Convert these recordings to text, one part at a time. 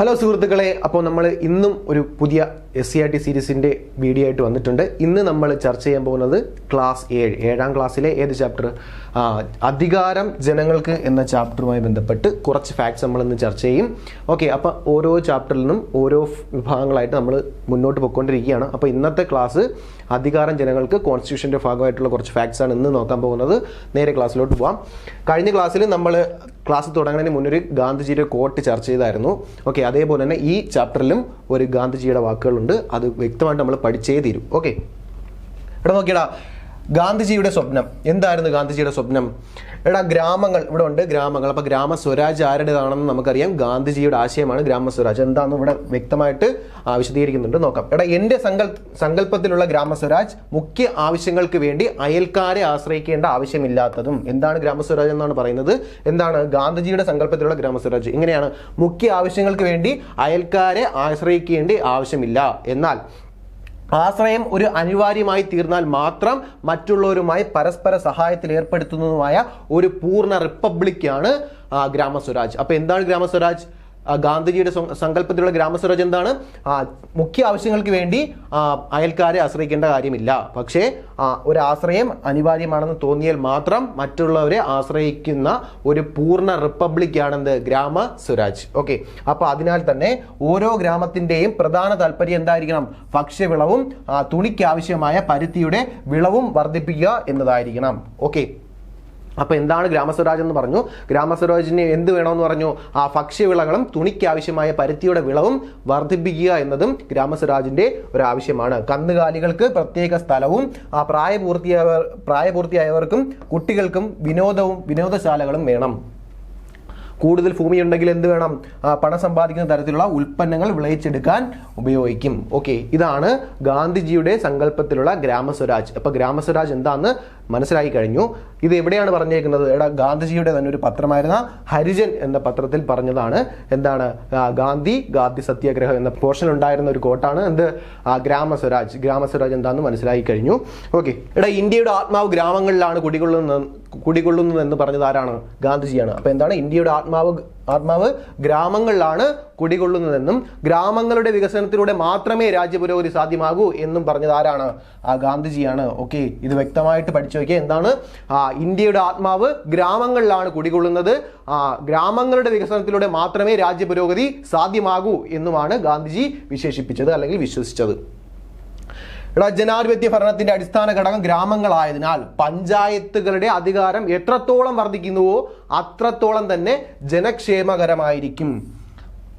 Hello സുഹൃത്തുക്കളെ, അപ്പോൾ നമ്മൾ ഇന്നും ഒരു പുതിയ SCERT സീരീസിൻ്റെ വീഡിയോ ആയിട്ട് വന്നിട്ടുണ്ട്. ഇന്ന് നമ്മൾ ചർച്ച ചെയ്യാൻ പോകുന്നത് ക്ലാസ് 7 ക്ലാസ്സിലെ ഏത് ചാപ്റ്റർ? അധികാരം ജനങ്ങൾക്ക് എന്ന ചാപ്റ്ററുമായി ബന്ധപ്പെട്ട് കുറച്ച് ഫാക്ട്സ് നമ്മൾ ഇന്ന് ചർച്ച ചെയ്യും. ഓക്കെ, അപ്പോൾ ഓരോ ചാപ്റ്ററിൽ നിന്നും ഓരോ വിഭാഗങ്ങളായിട്ട് നമ്മൾ മുന്നോട്ട് പോയിക്കൊണ്ടിരിക്കുകയാണ്. അപ്പോൾ ഇന്നത്തെ ക്ലാസ് അധികാരം ജനങ്ങൾക്ക് കോൺസ്റ്റിറ്റ്യൂഷൻ്റെ ഭാഗമായിട്ടുള്ള കുറച്ച് ഫാക്ട്സ് ആണ് ഇന്ന് നോക്കാൻ പോകുന്നത്. നേരെ ക്ലാസ്സിലോട്ട് പോകാം. കഴിഞ്ഞ ക്ലാസ്സിൽ നമ്മൾ ക്ലാസ് തുടങ്ങുന്നതിന് മുന്നൊരു ഗാന്ധിജിയുടെ കോട്ട് ചർച്ച ചെയ്തായിരുന്നു. ഓക്കെ, അതേപോലെ തന്നെ ഈ ചാപ്റ്ററിലും ഒരു ഗാന്ധിജിയുടെ വാക്കുകളുണ്ട്. അത് വ്യക്തമായിട്ട് നമ്മൾ പഠിച്ചേ തീരും. ഓക്കെ, ഇവിടെ നോക്കിയടാ, ഗാന്ധിജിയുടെ സ്വപ്നം എന്തായിരുന്നു? ഗാന്ധിജിയുടെ സ്വപ്നം ഗ്രാമങ്ങൾ ഇവിടെ ഉണ്ട്, ഗ്രാമങ്ങൾ. അപ്പോൾ ഗ്രാമ സ്വരാജ് ആരുടേതാണെന്ന് നമുക്കറിയാം. ഗാന്ധിജിയുടെ ആശയമാണ് ഗ്രാമ സ്വരാജ്. എന്താണെന്ന് ഇവിടെ വ്യക്തമായിട്ട് വിശദീകരിക്കുന്നുണ്ട്. നോക്കാം. എൻ്റെ സങ്കല്പത്തിലുള്ള ഗ്രാമ സ്വരാജ് മുഖ്യ ആവശ്യങ്ങൾക്ക് വേണ്ടി അയൽക്കാരെ ആശ്രയിക്കേണ്ട ആവശ്യമില്ലാത്തതും. എന്താണ് ഗ്രാമ സ്വരാജ് എന്നാണ് പറയുന്നത്? എന്താണ് ഗാന്ധിജിയുടെ സങ്കല്പത്തിലുള്ള ഗ്രാമ സ്വരാജ്? ഇങ്ങനെയാണ്: മുഖ്യ ആവശ്യങ്ങൾക്ക് വേണ്ടി അയൽക്കാരെ ആശ്രയിക്കേണ്ട ആവശ്യമില്ല, എന്നാൽ ആശ്രയം ഒരു അനിവാര്യമായി തീർന്നാൽ മാത്രം മറ്റുള്ളവരുമായി പരസ്പര സഹായത്തിൽ ഏർപ്പെടുത്തുന്നതുമായ ഒരു പൂർണ്ണ റിപ്പബ്ലിക്കാണ് ഗ്രാമസ്വരാജ്. അപ്പോൾ എന്താണ് ഗ്രാമസ്വരാജ്? ഗാന്ധിജിയുടെ സങ്കല്പത്തിലുള്ള ഗ്രാമസ്വരാജ് എന്താണ്? മുഖ്യ ആവശ്യങ്ങൾക്ക് വേണ്ടി അയൽക്കാരെ ആശ്രയിക്കേണ്ട കാര്യമില്ല, പക്ഷേ ഒരു ആശ്രയം അനിവാര്യമാണെന്ന് തോന്നിയാൽ മാത്രം മറ്റുള്ളവരെ ആശ്രയിക്കുന്ന ഒരു പൂർണ്ണ റിപ്പബ്ലിക്കാണെന്ത്? ഗ്രാമ സ്വരാജ്. ഓക്കെ, അപ്പോൾ അതിനാൽ തന്നെ ഓരോ ഗ്രാമത്തിൻ്റെയും പ്രധാന താല്പര്യം എന്തായിരിക്കണം? ഭക്ഷ്യവിളവും തുണിക്ക് ആവശ്യമായ പരുത്തിയുടെ വിളവും വർദ്ധിപ്പിക്കുക എന്നതായിരിക്കണം. ഓക്കെ, അപ്പോൾ എന്താണ് ഗ്രാമസ്വരാജ് എന്ന് പറഞ്ഞു? ഗ്രാമസ്വരാജിന് എന്ത് വേണമെന്ന് പറഞ്ഞു? ഭക്ഷ്യവിളകളും തുണിക്ക് ആവശ്യമായ പരുത്തിയുടെ വിളവും വർദ്ധിപ്പിക്കുക എന്നതും ഗ്രാമസ്വരാജിന്റെ ഒരു ആവശ്യമാണ്. കന്നുകാലികൾക്ക് പ്രത്യേക സ്ഥലവും പ്രായപൂർത്തിയായവർക്കും കുട്ടികൾക്കും വിനോദശാലകളും വേണം. കൂടുതൽ ഭൂമി ഉണ്ടെങ്കിൽ എന്ത് വേണം? പണം സമ്പാദിക്കുന്ന തരത്തിലുള്ള ഉൽപ്പന്നങ്ങൾ വിളയിച്ചെടുക്കാൻ ഉപയോഗിക്കും. ഓക്കെ, ഇതാണ് ഗാന്ധിജിയുടെ സങ്കല്പത്തിലുള്ള ഗ്രാമസ്വരാജ്. അപ്പോൾ ഗ്രാമസ്വരാജ് എന്താണെന്ന് മനസ്സിലാക്കി കഴിഞ്ഞു. ഇത് എവിടെയാണ് പറഞ്ഞേക്കുന്നത്? ഗാന്ധിജിയുടെ തന്നെ ഒരു പത്രമായിരുന്ന ഹരിജൻ എന്ന പത്രത്തിൽ പറഞ്ഞതാണ്. എന്താണ്? ഗാന്ധി സത്യാഗ്രഹം എന്ന പോർഷനിൽ ഉണ്ടായിരുന്ന ഒരു കോട്ടാണ് എന്ത്? ഗ്രാമസ്വരാജ്. ഗ്രാമസ്വരാജ് എന്താണെന്ന് മനസ്സിലാക്കി കഴിഞ്ഞു. ഓക്കെ, ഇന്ത്യയുടെ ആത്മാവ് ഗ്രാമങ്ങളിലാണ് കുടികൊള്ളുന്നത് എന്ന് പറഞ്ഞത് ആരാണ്? ഗാന്ധിജിയാണ്. അപ്പോൾ എന്താണ്? ഇന്ത്യയുടെ ആത്മാവ് ഗ്രാമങ്ങളിലാണ് കുടികൊള്ളുന്നതെന്നും ഗ്രാമങ്ങളുടെ വികസനത്തിലൂടെ മാത്രമേ രാജ്യപുരോഗതി സാധ്യമാകൂ എന്നും പറഞ്ഞത് ആരാണ്? ഗാന്ധിജിയാണ്. ഓക്കെ, ഇത് വ്യക്തമായിട്ട് പഠിച്ചു നോക്കിയാൽ എന്താണ്? ഇന്ത്യയുടെ ആത്മാവ് ഗ്രാമങ്ങളിലാണ് കുടികൊള്ളുന്നത്, ഗ്രാമങ്ങളുടെ വികസനത്തിലൂടെ മാത്രമേ രാജ്യപുരോഗതി സാധ്യമാകൂ എന്നുമാണ് ഗാന്ധിജി വിശേഷിപ്പിച്ചത് അല്ലെങ്കിൽ വിശ്വസിച്ചത്. ജനാധിപത്യ ഭരണത്തിന്റെ അടിസ്ഥാന ഘടകം ഗ്രാമങ്ങളായതിനാൽ പഞ്ചായത്തുകളുടെ അധികാരം എത്രത്തോളം വർദ്ധിക്കുന്നുവോ അത്രത്തോളം തന്നെ ജനക്ഷേമകരമായിരിക്കും.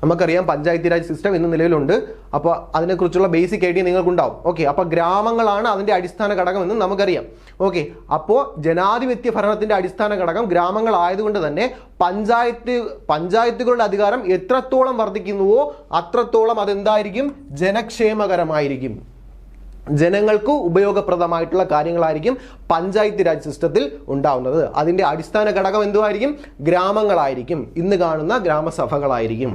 നമുക്കറിയാം പഞ്ചായത്ത് രാജ് സിസ്റ്റം ഇന്ന് നിലവിലുണ്ട്. അപ്പോൾ അതിനെക്കുറിച്ചുള്ള ബേസിക് ഐഡിയ നിങ്ങൾക്കുണ്ടാവും. ഓക്കെ, അപ്പോൾ ഗ്രാമങ്ങളാണ് അതിൻ്റെ അടിസ്ഥാന ഘടകം എന്ന് നമുക്കറിയാം. ഓക്കെ, അപ്പോൾ ജനാധിപത്യ ഭരണത്തിന്റെ അടിസ്ഥാന ഘടകം ഗ്രാമങ്ങളായതുകൊണ്ട് തന്നെ പഞ്ചായത്തുകളുടെ അധികാരം എത്രത്തോളം വർദ്ധിക്കുന്നുവോ അത്രത്തോളം അതെന്തായിരിക്കും? ജനക്ഷേമകരമായിരിക്കും. ജനങ്ങൾക്ക് ഉപയോഗപ്രദമായിട്ടുള്ള കാര്യങ്ങളായിരിക്കും പഞ്ചായത്ത് രാജ് സിസ്റ്റത്തിൽ ഉണ്ടാവുന്നത്. അതിൻ്റെ അടിസ്ഥാന ഘടകം എന്തുമായിരിക്കും? ഗ്രാമങ്ങളായിരിക്കും. ഇന്ന് കാണുന്ന ഗ്രാമസഭകളായിരിക്കും.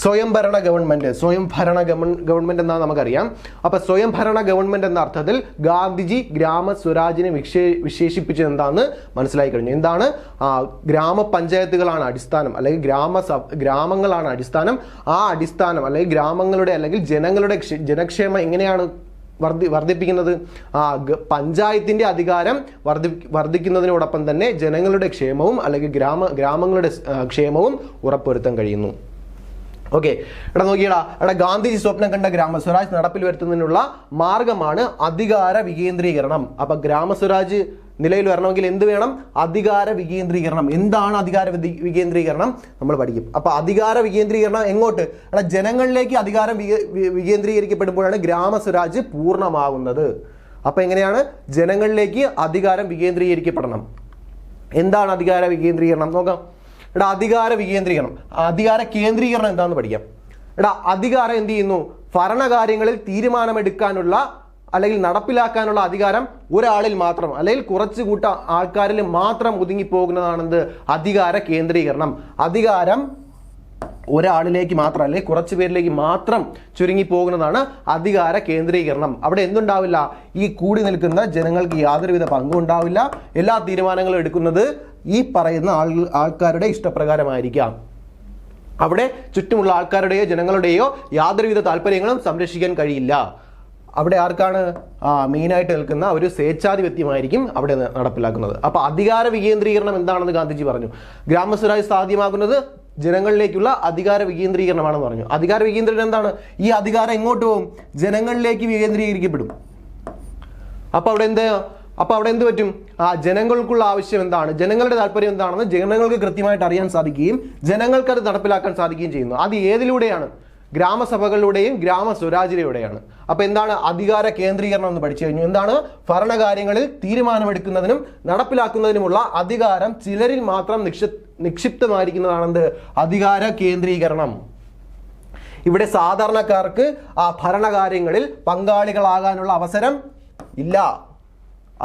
സ്വയംഭരണ ഗവൺമെന്റ് എന്നാണ് നമുക്കറിയാം. അപ്പൊ സ്വയംഭരണ ഗവൺമെന്റ് എന്ന അർത്ഥത്തിൽ ഗാന്ധിജി ഗ്രാമസ്വരാജിനെ വിശേഷിപ്പിച്ചത് എന്താണെന്ന് മനസ്സിലായി കഴിഞ്ഞു. എന്താണ്? ഗ്രാമപഞ്ചായത്തുകളാണ് അടിസ്ഥാനം, അല്ലെങ്കിൽ ഗ്രാമങ്ങളാണ് അടിസ്ഥാനം. ആ അടിസ്ഥാനം അല്ലെങ്കിൽ ഗ്രാമങ്ങളുടെ അല്ലെങ്കിൽ ജനങ്ങളുടെ ജനക്ഷേമം എങ്ങനെയാണ് വർദ്ധിപ്പിക്കുന്നത്? പഞ്ചായത്തിന്റെ അധികാരം വർദ്ധിക്കുന്നതിനോടൊപ്പം തന്നെ ജനങ്ങളുടെ ക്ഷേമവും അല്ലെങ്കിൽ ഗ്രാമങ്ങളുടെ ക്ഷേമവും ഉറപ്പുവരുത്താൻ കഴിയുന്നു. ഓക്കെ, നോക്കിയടാ, ഗാന്ധിജി സ്വപ്നം കണ്ട ഗ്രാമസ്വരാജ് നടപ്പിൽ വരുത്തുന്നതിനുള്ള മാർഗമാണ് അധികാര വികേന്ദ്രീകരണം. അപ്പൊ ഗ്രാമസ്വരാജ് നിലയിൽ വരണമെങ്കിൽ എന്ത് വേണം? അധികാര വികേന്ദ്രീകരണം. എന്താണ് അധികാര വികേന്ദ്രീകരണം? നമ്മൾ പഠിക്കും. അപ്പൊ അധികാര വികേന്ദ്രീകരണം എങ്ങോട്ട്? ജനങ്ങളിലേക്ക് അധികാരം വികേന്ദ്രീകരിക്കപ്പെടുമ്പോഴാണ് ഗ്രാമസ്വരാജ് പൂർണ്ണമാകുന്നത്. അപ്പൊ എങ്ങനെയാണ്? ജനങ്ങളിലേക്ക് അധികാരം വികേന്ദ്രീകരിക്കപ്പെടണം. എന്താണ് അധികാര വികേന്ദ്രീകരണം? നോക്കാം. അധികാര വികേന്ദ്രീകരണം, അധികാര കേന്ദ്രീകരണം എന്താണെന്ന് പഠിക്കാം. അധികാരം എന്ത് ചെയ്യുന്നു? ഭരണകാര്യങ്ങളിൽ തീരുമാനമെടുക്കാനുള്ള അല്ലെങ്കിൽ നടപ്പിലാക്കാനുള്ള അധികാരം ഒരാളിൽ മാത്രം അല്ലെങ്കിൽ കുറച്ചു കൂട്ട ആൾക്കാരിൽ മാത്രം ഒതുങ്ങിപ്പോകുന്നതാണെന്ത്? അധികാര കേന്ദ്രീകരണം. അധികാരം ഒരാളിലേക്ക് മാത്രം അല്ലെങ്കിൽ കുറച്ചു പേരിലേക്ക് മാത്രം ചുരുങ്ങി പോകുന്നതാണ് അധികാര കേന്ദ്രീകരണം. അവിടെ എന്തുണ്ടാവില്ല? ഈ കൂടി നിൽക്കുന്ന ജനങ്ങൾക്ക് യാതൊരുവിധ പങ്കും ഉണ്ടാവില്ല. എല്ലാ തീരുമാനങ്ങളും എടുക്കുന്നത് ഈ പറയുന്ന ആൾക്കാരുടെ ഇഷ്ടപ്രകാരമായിരിക്കാം. അവിടെ ചുറ്റുമുള്ള ആൾക്കാരുടെയോ ജനങ്ങളുടെയോ യാതൊരുവിധ താല്പര്യങ്ങളും സംരക്ഷിക്കാൻ കഴിയില്ല. അവിടെ ആർക്കാണ് മെയിനായിട്ട് നിൽക്കുന്ന ഒരു സ്വേച്ഛാധിപത്യമായിരിക്കും അവിടെ നടപ്പിലാക്കുന്നത്. അപ്പോൾ അധികാര വികേന്ദ്രീകരണം എന്താണെന്ന് ഗാന്ധിജി പറഞ്ഞു. ഗ്രാമസ്വരാജ് സാധ്യമാകുന്നത് ജനങ്ങളിലേക്കുള്ള അധികാര വികേന്ദ്രീകരണമാണെന്ന് പറഞ്ഞു. അധികാര വികേന്ദ്രീകരണം എന്താണ്? ഈ അധികാരം എങ്ങോട്ട് പോകും? ജനങ്ങളിലേക്ക് വികേന്ദ്രീകരിക്കപ്പെടും. അപ്പോൾ അവിടെ എന്ത് പറ്റും? ജനങ്ങൾക്കുള്ള ആവശ്യം എന്താണ്, ജനങ്ങളുടെ താല്പര്യം എന്താണെന്ന് ജനങ്ങൾക്ക് കൃത്യമായിട്ട് അറിയാൻ സാധിക്കുകയും ജനങ്ങൾക്ക് അത് നടപ്പിലാക്കാൻ സാധിക്കുകയും ചെയ്യുന്നു. അത് ഏതിലൂടെയാണ്? ഗ്രാമസഭകളിലൂടെയും ഗ്രാമ സ്വരാജിലൂടെയാണ്. അപ്പൊ എന്താണ് അധികാര കേന്ദ്രീകരണം എന്ന് പഠിച്ചു കഴിഞ്ഞു. എന്താണ്? ഭരണകാര്യങ്ങളിൽ തീരുമാനമെടുക്കുന്നതിനും നടപ്പിലാക്കുന്നതിനുമുള്ള അധികാരം ചിലരിൽ മാത്രം നിക്ഷിപ്തമായിരിക്കുന്നതാണെന്ത്? അധികാര കേന്ദ്രീകരണം. ഇവിടെ സാധാരണക്കാർക്ക് ആ ഭരണകാര്യങ്ങളിൽ പങ്കാളികളാകാനുള്ള അവസരം ഇല്ല.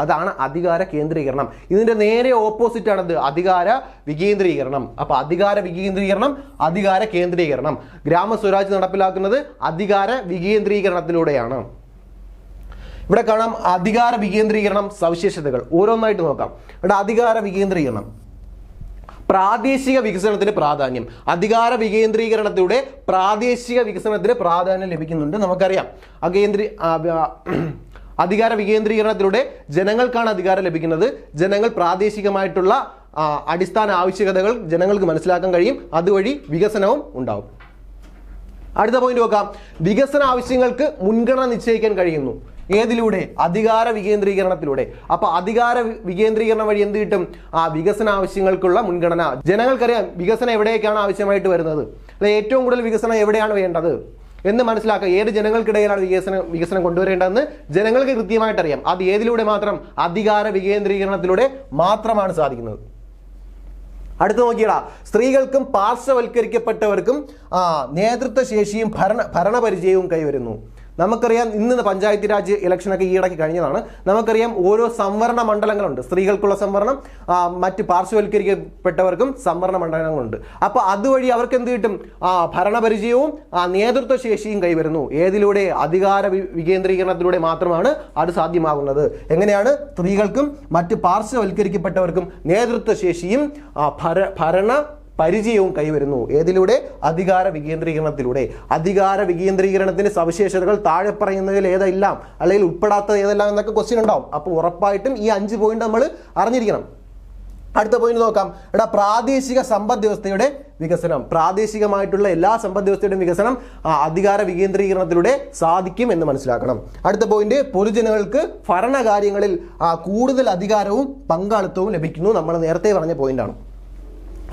അതാണ് അധികാര കേന്ദ്രീകരണം. ഇതിന്റെ നേരെ ഓപ്പോസിറ്റ് ആണത് അധികാര വികേന്ദ്രീകരണം. അപ്പൊ അധികാര വികേന്ദ്രീകരണം, അധികാര കേന്ദ്രീകരണം. ഗ്രാമസ്വരാജ് നടപ്പിലാക്കുന്നത് അധികാര വികേന്ദ്രീകരണത്തിലൂടെയാണ്. ഇവിടെ കാണാം അധികാര വികേന്ദ്രീകരണം സവിശേഷതകൾ. ഓരോന്നായിട്ട് നോക്കാം. ഇവിടെ അധികാര വികേന്ദ്രീകരണം, പ്രാദേശിക വികസനത്തിന് പ്രാധാന്യം. അധികാര വികേന്ദ്രീകരണത്തിലൂടെ പ്രാദേശിക വികസനത്തിന് പ്രാധാന്യം ലഭിക്കുന്നുണ്ട്. നമുക്കറിയാം അധികാര വികേന്ദ്രീകരണത്തിലൂടെ ജനങ്ങൾക്കാണ് അധികാരം ലഭിക്കുന്നത്. ജനങ്ങൾ പ്രാദേശികമായിട്ടുള്ള അടിസ്ഥാന ആവശ്യകതകൾ ജനങ്ങൾക്ക് മനസ്സിലാക്കാൻ കഴിയും. അതുവഴി വികസനവും ഉണ്ടാവും. അടുത്ത പോയിന്റ് നോക്കാം. വികസന ആവശ്യങ്ങൾക്ക് മുൻഗണന നിശ്ചയിക്കാൻ കഴിയുന്നു. ഏതിലൂടെ? അധികാര വികേന്ദ്രീകരണത്തിലൂടെ. അപ്പൊ അധികാര വികേന്ദ്രീകരണം വഴി എന്ത് കിട്ടും? വികസന ആവശ്യങ്ങൾക്കുള്ള മുൻഗണന. ജനങ്ങൾക്കറിയാം വികസനം എവിടേക്കാണ് ആവശ്യമായിട്ട് വരുന്നത്, അല്ലെ ഏറ്റവും കൂടുതൽ വികസനം എവിടെയാണ് വേണ്ടത് എന്ന് മനസ്സിലാക്കുക. ഏത് ജനങ്ങൾക്കിടയിലാണ് വികസനം കൊണ്ടുവരേണ്ടതെന്ന് ജനങ്ങൾക്ക് കൃത്യമായിട്ട് അറിയാം. അത് ഏതിലൂടെ മാത്രം? അധികാര വികേന്ദ്രീകരണത്തിലൂടെ മാത്രമാണ് സാധിക്കുന്നത്. അടുത്ത് നോക്കിയടാ, സ്ത്രീകൾക്കും പാർശ്വവൽക്കരിക്കപ്പെട്ടവർക്കും നേതൃത്വ ശേഷിയും ഭരണപരിചയവും കൈവരുന്നു. നമുക്കറിയാം ഇന്ന് പഞ്ചായത്ത് രാജ് ഇലക്ഷനൊക്കെ ഈയിടയ്ക്ക് കഴിഞ്ഞതാണ്. നമുക്കറിയാം ഓരോ സംവരണ മണ്ഡലങ്ങളുണ്ട്. സ്ത്രീകൾക്കുള്ള സംവരണം, മറ്റ് പാർശ്വവൽക്കരിക്കപ്പെട്ടവർക്കും സംവരണ മണ്ഡലങ്ങളുണ്ട്. അപ്പൊ അതുവഴി അവർക്ക് എന്ത് കിട്ടും? ഭരണപരിചയവും നേതൃത്വ ശേഷിയും കൈവരുന്നു. ഏതിലൂടെ? അധികാര വികേന്ദ്രീകരണത്തിലൂടെ മാത്രമാണ് അത് സാധ്യമാകുന്നത്. എങ്ങനെയാണ്? സ്ത്രീകൾക്കും മറ്റ് പാർശ്വവൽക്കരിക്കപ്പെട്ടവർക്കും നേതൃത്വ ശേഷിയും ഭരണ പരിചയവും കൈവരുന്നു. ഏതിലൂടെ? അധികാര വികേന്ദ്രീകരണത്തിലൂടെ. അധികാര വികേന്ദ്രീകരണത്തിന്റെ സവിശേഷതകൾ താഴെ പറയുന്നതിൽ ഏതെല്ലാം, അല്ലെങ്കിൽ ഉൾപ്പെടാത്തത് ഏതെല്ലാം എന്നൊക്കെ ക്വസ്റ്റ്യൻ ഉണ്ടാവും. അപ്പോൾ ഉറപ്പായിട്ടും ഈ 5 പോയിന്റ് നമ്മൾ അറിഞ്ഞിരിക്കണം. അടുത്ത പോയിന്റ് നോക്കാം. പ്രാദേശിക സമ്പദ് വ്യവസ്ഥയുടെ വികസനം. പ്രാദേശികമായിട്ടുള്ള എല്ലാ സമ്പദ് വ്യവസ്ഥയുടെയും വികസനം അധികാര വികേന്ദ്രീകരണത്തിലൂടെ സാധിക്കും എന്ന് മനസ്സിലാക്കണം. അടുത്ത പോയിന്റ്, പൊതുജനങ്ങൾക്ക് ഭരണകാര്യങ്ങളിൽ കൂടുതൽ അധികാരവും പങ്കാളിത്തവും ലഭിക്കുന്നു. നമ്മൾ നേരത്തെ പറഞ്ഞ പോയിന്റാണ്.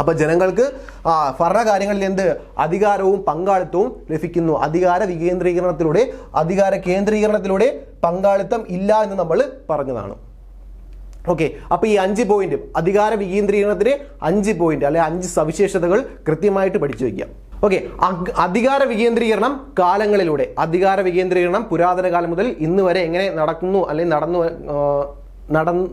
അപ്പൊ ജനങ്ങൾക്ക് ഭരണകാര്യങ്ങളിൽ എന്ത്? അധികാരവും പങ്കാളിത്തവും ലഭിക്കുന്നു. അധികാര വികേന്ദ്രീകരണത്തിലൂടെ. അധികാര കേന്ദ്രീകരണത്തിലൂടെ പങ്കാളിത്തം ഇല്ല എന്ന് നമ്മൾ പറഞ്ഞതാണ്. ഓക്കെ, അപ്പൊ ഈ 5 പോയിന്റ്, അധികാര വികേന്ദ്രീകരണത്തിന് 5 പോയിന്റ് അല്ലെ 5 സവിശേഷതകൾ കൃത്യമായിട്ട് പഠിച്ചു വയ്ക്കാം. ഓക്കെ, അധികാര വികേന്ദ്രീകരണം കാലങ്ങളിലൂടെ. അധികാര വികേന്ദ്രീകരണം പുരാതന കാലം മുതൽ ഇന്ന് വരെ എങ്ങനെ നടക്കുന്നു അല്ലെങ്കിൽ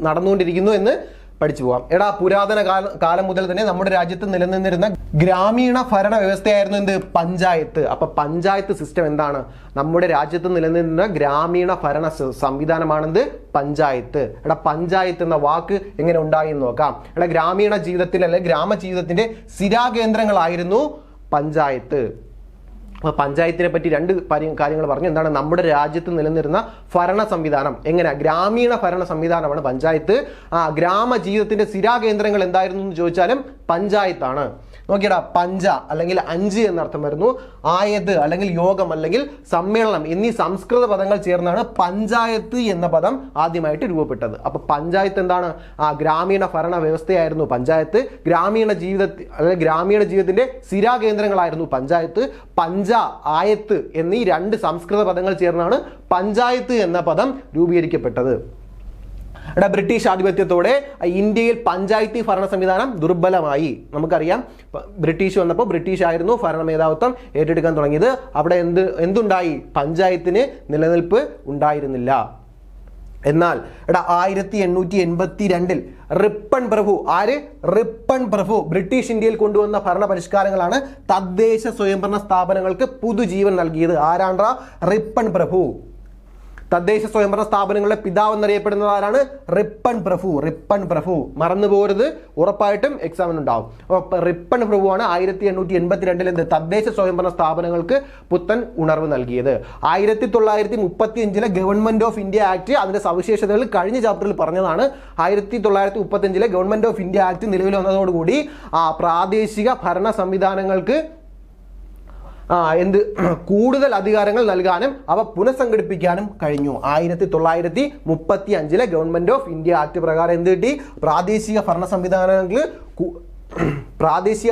നടന്നുകൊണ്ടിരിക്കുന്നു എന്ന് പഠിച്ചു പോകാം. പുരാതന കാലം മുതൽ തന്നെ നമ്മുടെ രാജ്യത്ത് നിലനിന്നിരുന്ന ഗ്രാമീണ ഭരണ വ്യവസ്ഥയായിരുന്നു എന്ത്? പഞ്ചായത്ത്. അപ്പൊ പഞ്ചായത്ത് സിസ്റ്റം എന്താണ്? നമ്മുടെ രാജ്യത്ത് നിലനിന്നിരുന്ന ഗ്രാമീണ ഭരണ സംവിധാനമാണെന്ത്? പഞ്ചായത്ത്. പഞ്ചായത്ത് എന്ന വാക്ക് എങ്ങനെ ഉണ്ടായി എന്ന് നോക്കാം. ഗ്രാമീണ ജീവിതത്തിൽ അല്ലെ ഗ്രാമ ജീവിതത്തിന്റെ സ്ഥിരാകേന്ദ്രങ്ങളായിരുന്നു പഞ്ചായത്ത്. അപ്പോൾ പഞ്ചായത്തിനെ പറ്റി 2 കാര്യങ്ങൾ പറഞ്ഞു. എന്താണ്? നമ്മുടെ രാജ്യത്ത് നിലനിന്നിരുന്ന ഭരണ സംവിധാനം എങ്ങനെ? ഗ്രാമീണ ഭരണ സംവിധാനമാണ് പഞ്ചായത്ത്. ഗ്രാമ ജീവിതത്തിന്റെ സ്ഥിരാകേന്ദ്രങ്ങൾ എന്തായിരുന്നു എന്ന് ചോദിച്ചാലും പഞ്ചായത്താണ്. നോക്കിയടാ, പഞ്ച അല്ലെങ്കിൽ 5 എന്നർത്ഥം വരുന്നു. ആയത് അല്ലെങ്കിൽ യോഗം അല്ലെങ്കിൽ സമ്മേളനം എന്നീ സംസ്കൃത പദങ്ങൾ ചേർന്നാണ് പഞ്ചായത്ത് എന്ന പദം ആദ്യമായിട്ട് രൂപപ്പെട്ടത്. അപ്പൊ പഞ്ചായത്ത് എന്താണ്? ഗ്രാമീണ ഭരണ വ്യവസ്ഥയായിരുന്നു പഞ്ചായത്ത്. ഗ്രാമീണ ജീവിതത്തിന്റെ സ്ഥിരാകേന്ദ്രങ്ങളായിരുന്നു പഞ്ചായത്ത്. ആയത്ത് എന്നീ 2 സംസ്കൃത പദങ്ങൾ ചേർന്നാണ് പഞ്ചായത്ത് എന്ന പദം രൂപീകരിക്കപ്പെട്ടത്. ബ്രിട്ടീഷ് ആധിപത്യത്തോടെ ഇന്ത്യയിൽ പഞ്ചായത്തി ഭരണ സംവിധാനം ദുർബലമായി. നമുക്കറിയാം ബ്രിട്ടീഷ് വന്നപ്പോൾ ബ്രിട്ടീഷ് ആയിരുന്നു ഭരണ മേധാവിത്വം ഏറ്റെടുക്കാൻ തുടങ്ങിയത്. അവിടെ എന്തുണ്ടായി? പഞ്ചായത്തിന് നിലനിൽപ്പ് ഉണ്ടായിരുന്നില്ല. എന്നാൽ 1882 റിപ്പൺ പ്രഭു, റിപ്പൺ പ്രഭു ബ്രിട്ടീഷ് ഇന്ത്യയിൽ കൊണ്ടുവന്ന ഭരണ പരിഷ്കാരങ്ങളാണ് തദ്ദേശ സ്വയംഭരണ സ്ഥാപനങ്ങൾക്ക് പുതുജീവൻ നൽകിയത്. ആരാണ്ട്ര? റിപ്പൺ പ്രഭു. തദ്ദേശ സ്വയംഭരണ സ്ഥാപനങ്ങളുടെ പിതാവ് എന്നറിയപ്പെടുന്നത് ആരാണ്? റിപ്പൺ പ്രഭു. മറന്നു പോകരുത്, ഉറപ്പായിട്ടും എക്സാമിന് ഉണ്ടാവും. റിപ്പൺ പ്രഭുവാണ് 1882 തദ്ദേശ സ്വയംഭരണ സ്ഥാപനങ്ങൾക്ക് പുത്തൻ ഉണർവ് നൽകിയത്. 1935 ഗവൺമെന്റ് ഓഫ് ഇന്ത്യ ആക്ട് അതിന്റെ സവിശേഷതകൾ കഴിഞ്ഞ ചാപ്റ്ററിൽ പറഞ്ഞതാണ്. 1935 ഗവൺമെന്റ് ഓഫ് ഇന്ത്യ ആക്ട് നിലവിൽ വന്നതോടുകൂടി പ്രാദേശിക ഭരണ സംവിധാനങ്ങൾക്ക് കൂടുതൽ അധികാരങ്ങൾ നൽകാനും അവ പുനഃസംഘടിപ്പിക്കാനും കഴിഞ്ഞു. 1935 ഗവൺമെന്റ് ഓഫ് ഇന്ത്യ ആക്ട് പ്രകാരം എന്ത് കിട്ടി? പ്രാദേശിക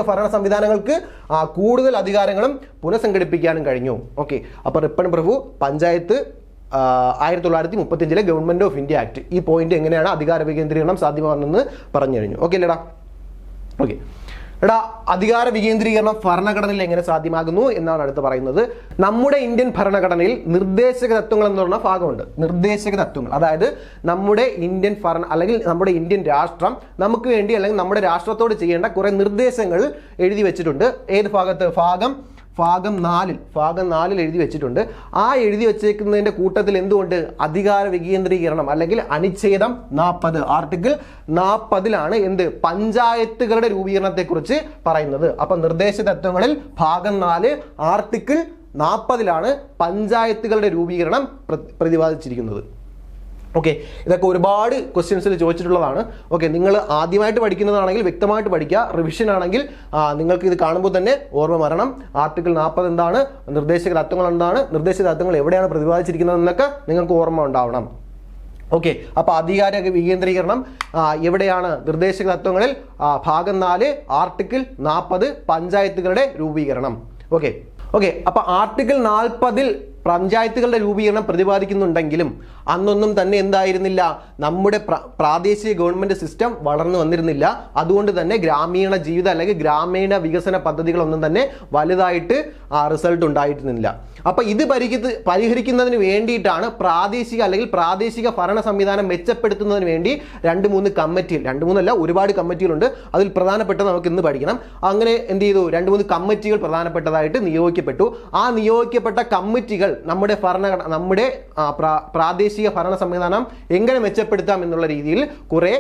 ഭരണ സംവിധാനങ്ങൾക്ക് കൂടുതൽ അധികാരങ്ങളും പുനഃസംഘടിപ്പിക്കാനും കഴിഞ്ഞു. ഓക്കെ, അപ്പൊ Ripon Prabhu, panchayat 1935 government of India act, ഈ പോയിന്റ് എങ്ങനെയാണ് അധികാര വികേന്ദ്രീകരണം സാധ്യമാകുന്നതെന്ന് പറഞ്ഞു കഴിഞ്ഞു. ഓക്കെ അല്ലേടാ? ഓക്കെ എടാ, അധികാര വികേന്ദ്രീകരണം ഭരണഘടനയിൽ എങ്ങനെ സാധ്യമാകുന്നു എന്നാണ് അടുത്ത് പറയുന്നത്. നമ്മുടെ ഇന്ത്യൻ ഭരണഘടനയിൽ നിർദ്ദേശക തത്വങ്ങൾ എന്ന് പറഞ്ഞ ഭാഗമുണ്ട്. നിർദ്ദേശക തത്വങ്ങൾ, അതായത് നമ്മുടെ ഇന്ത്യൻ അല്ലെങ്കിൽ നമ്മുടെ ഇന്ത്യൻ രാഷ്ട്രം നമുക്ക് വേണ്ടി അല്ലെങ്കിൽ നമ്മുടെ രാഷ്ട്രത്തോട് ചെയ്യേണ്ട കുറെ നിർദ്ദേശങ്ങൾ എഴുതി വെച്ചിട്ടുണ്ട്. ഏത് ഭാഗത്ത്? ഭാഗം 4 എഴുതി വെച്ചിട്ടുണ്ട്. ആ എഴുതി വെച്ചേക്കുന്നതിന്റെ കൂട്ടത്തിൽ എന്തുകൊണ്ട്? അധികാര വികേന്ദ്രീകരണം അല്ലെങ്കിൽ അനുച്ഛേദം 40, ആർട്ടിക്കിൾ 40 എന്ത്? പഞ്ചായത്തുകളുടെ രൂപീകരണത്തെ കുറിച്ച് പറയുന്നത്. അപ്പൊ നിർദ്ദേശ തത്വങ്ങളിൽ ഭാഗം 4 ആർട്ടിക്കിൾ 40 പഞ്ചായത്തുകളുടെ രൂപീകരണം പ്രതിപാദിച്ചിരിക്കുന്നത്. ഓക്കെ, ഇതൊക്കെ ഒരുപാട് ക്വസ്റ്റ്യൻസിൽ ചോദിച്ചിട്ടുള്ളതാണ്. ഓക്കെ, നിങ്ങൾ ആദ്യമായിട്ട് പഠിക്കുന്നതാണെങ്കിൽ വ്യക്തമായിട്ട് പഠിക്കുക. റിവിഷൻ ആണെങ്കിൽ നിങ്ങൾക്ക് ഇത് കാണുമ്പോൾ തന്നെ ഓർമ്മ വരണം. ആർട്ടിക്കിൾ 40 എന്താണ്, നിർദ്ദേശക തത്വങ്ങൾ എന്താണ്, നിർദ്ദേശക തത്വങ്ങൾ എവിടെയാണ് പ്രതിപാദിച്ചിരിക്കുന്നത് എന്നൊക്കെ നിങ്ങൾക്ക് ഓർമ്മ ഉണ്ടാവണം. ഓക്കെ, അപ്പൊ അധികാര വികേന്ദ്രീകരണം എവിടെയാണ്? നിർദ്ദേശക തത്വങ്ങളിൽ ഭാഗം 4 ആർട്ടിക്കിൾ 40 പഞ്ചായത്തുകളുടെ രൂപീകരണം. ഓക്കെ, അപ്പൊ ആർട്ടിക്കിൾ 40 പഞ്ചായത്തുകളുടെ രൂപീകരണം പ്രതിപാദിക്കുന്നുണ്ടെങ്കിലും അന്നൊന്നും തന്നെ എന്തായിരുന്നില്ല? നമ്മുടെ പ്രാദേശിക ഗവൺമെന്റ് സിസ്റ്റം വളർന്നു വന്നിരുന്നില്ല. അതുകൊണ്ട് തന്നെ ഗ്രാമീണ ജീവിത അല്ലെങ്കിൽ ഗ്രാമീണ വികസന പദ്ധതികളൊന്നും തന്നെ വലുതായിട്ട് റിസൾട്ട് ഉണ്ടായിരുന്നില്ല. അപ്പൊ ഇത് പരിഹരിക്കുന്നതിന് വേണ്ടിയിട്ടാണ് പ്രാദേശിക ഭരണ സംവിധാനം മെച്ചപ്പെടുത്തുന്നതിന് വേണ്ടി 2-3 കമ്മിറ്റികൾ, 2-3 ഒരുപാട് കമ്മിറ്റികളുണ്ട്. അതിൽ പ്രധാനപ്പെട്ടത് നമുക്ക് ഇന്ന് പഠിക്കണം. അങ്ങനെ എന്ത് ചെയ്തു? 2-3 കമ്മിറ്റികൾ പ്രധാനപ്പെട്ടതായിട്ട് നിയോഗിക്കപ്പെട്ടു. ആ നിയോഗിക്കപ്പെട്ട കമ്മിറ്റികൾ നമ്മുടെ പ്രാദേശിക ഭരണ സംവിധാനം എങ്ങനെ മെച്ചപ്പെടുത്താം എന്നുള്ള രീതിയിൽ കുറെ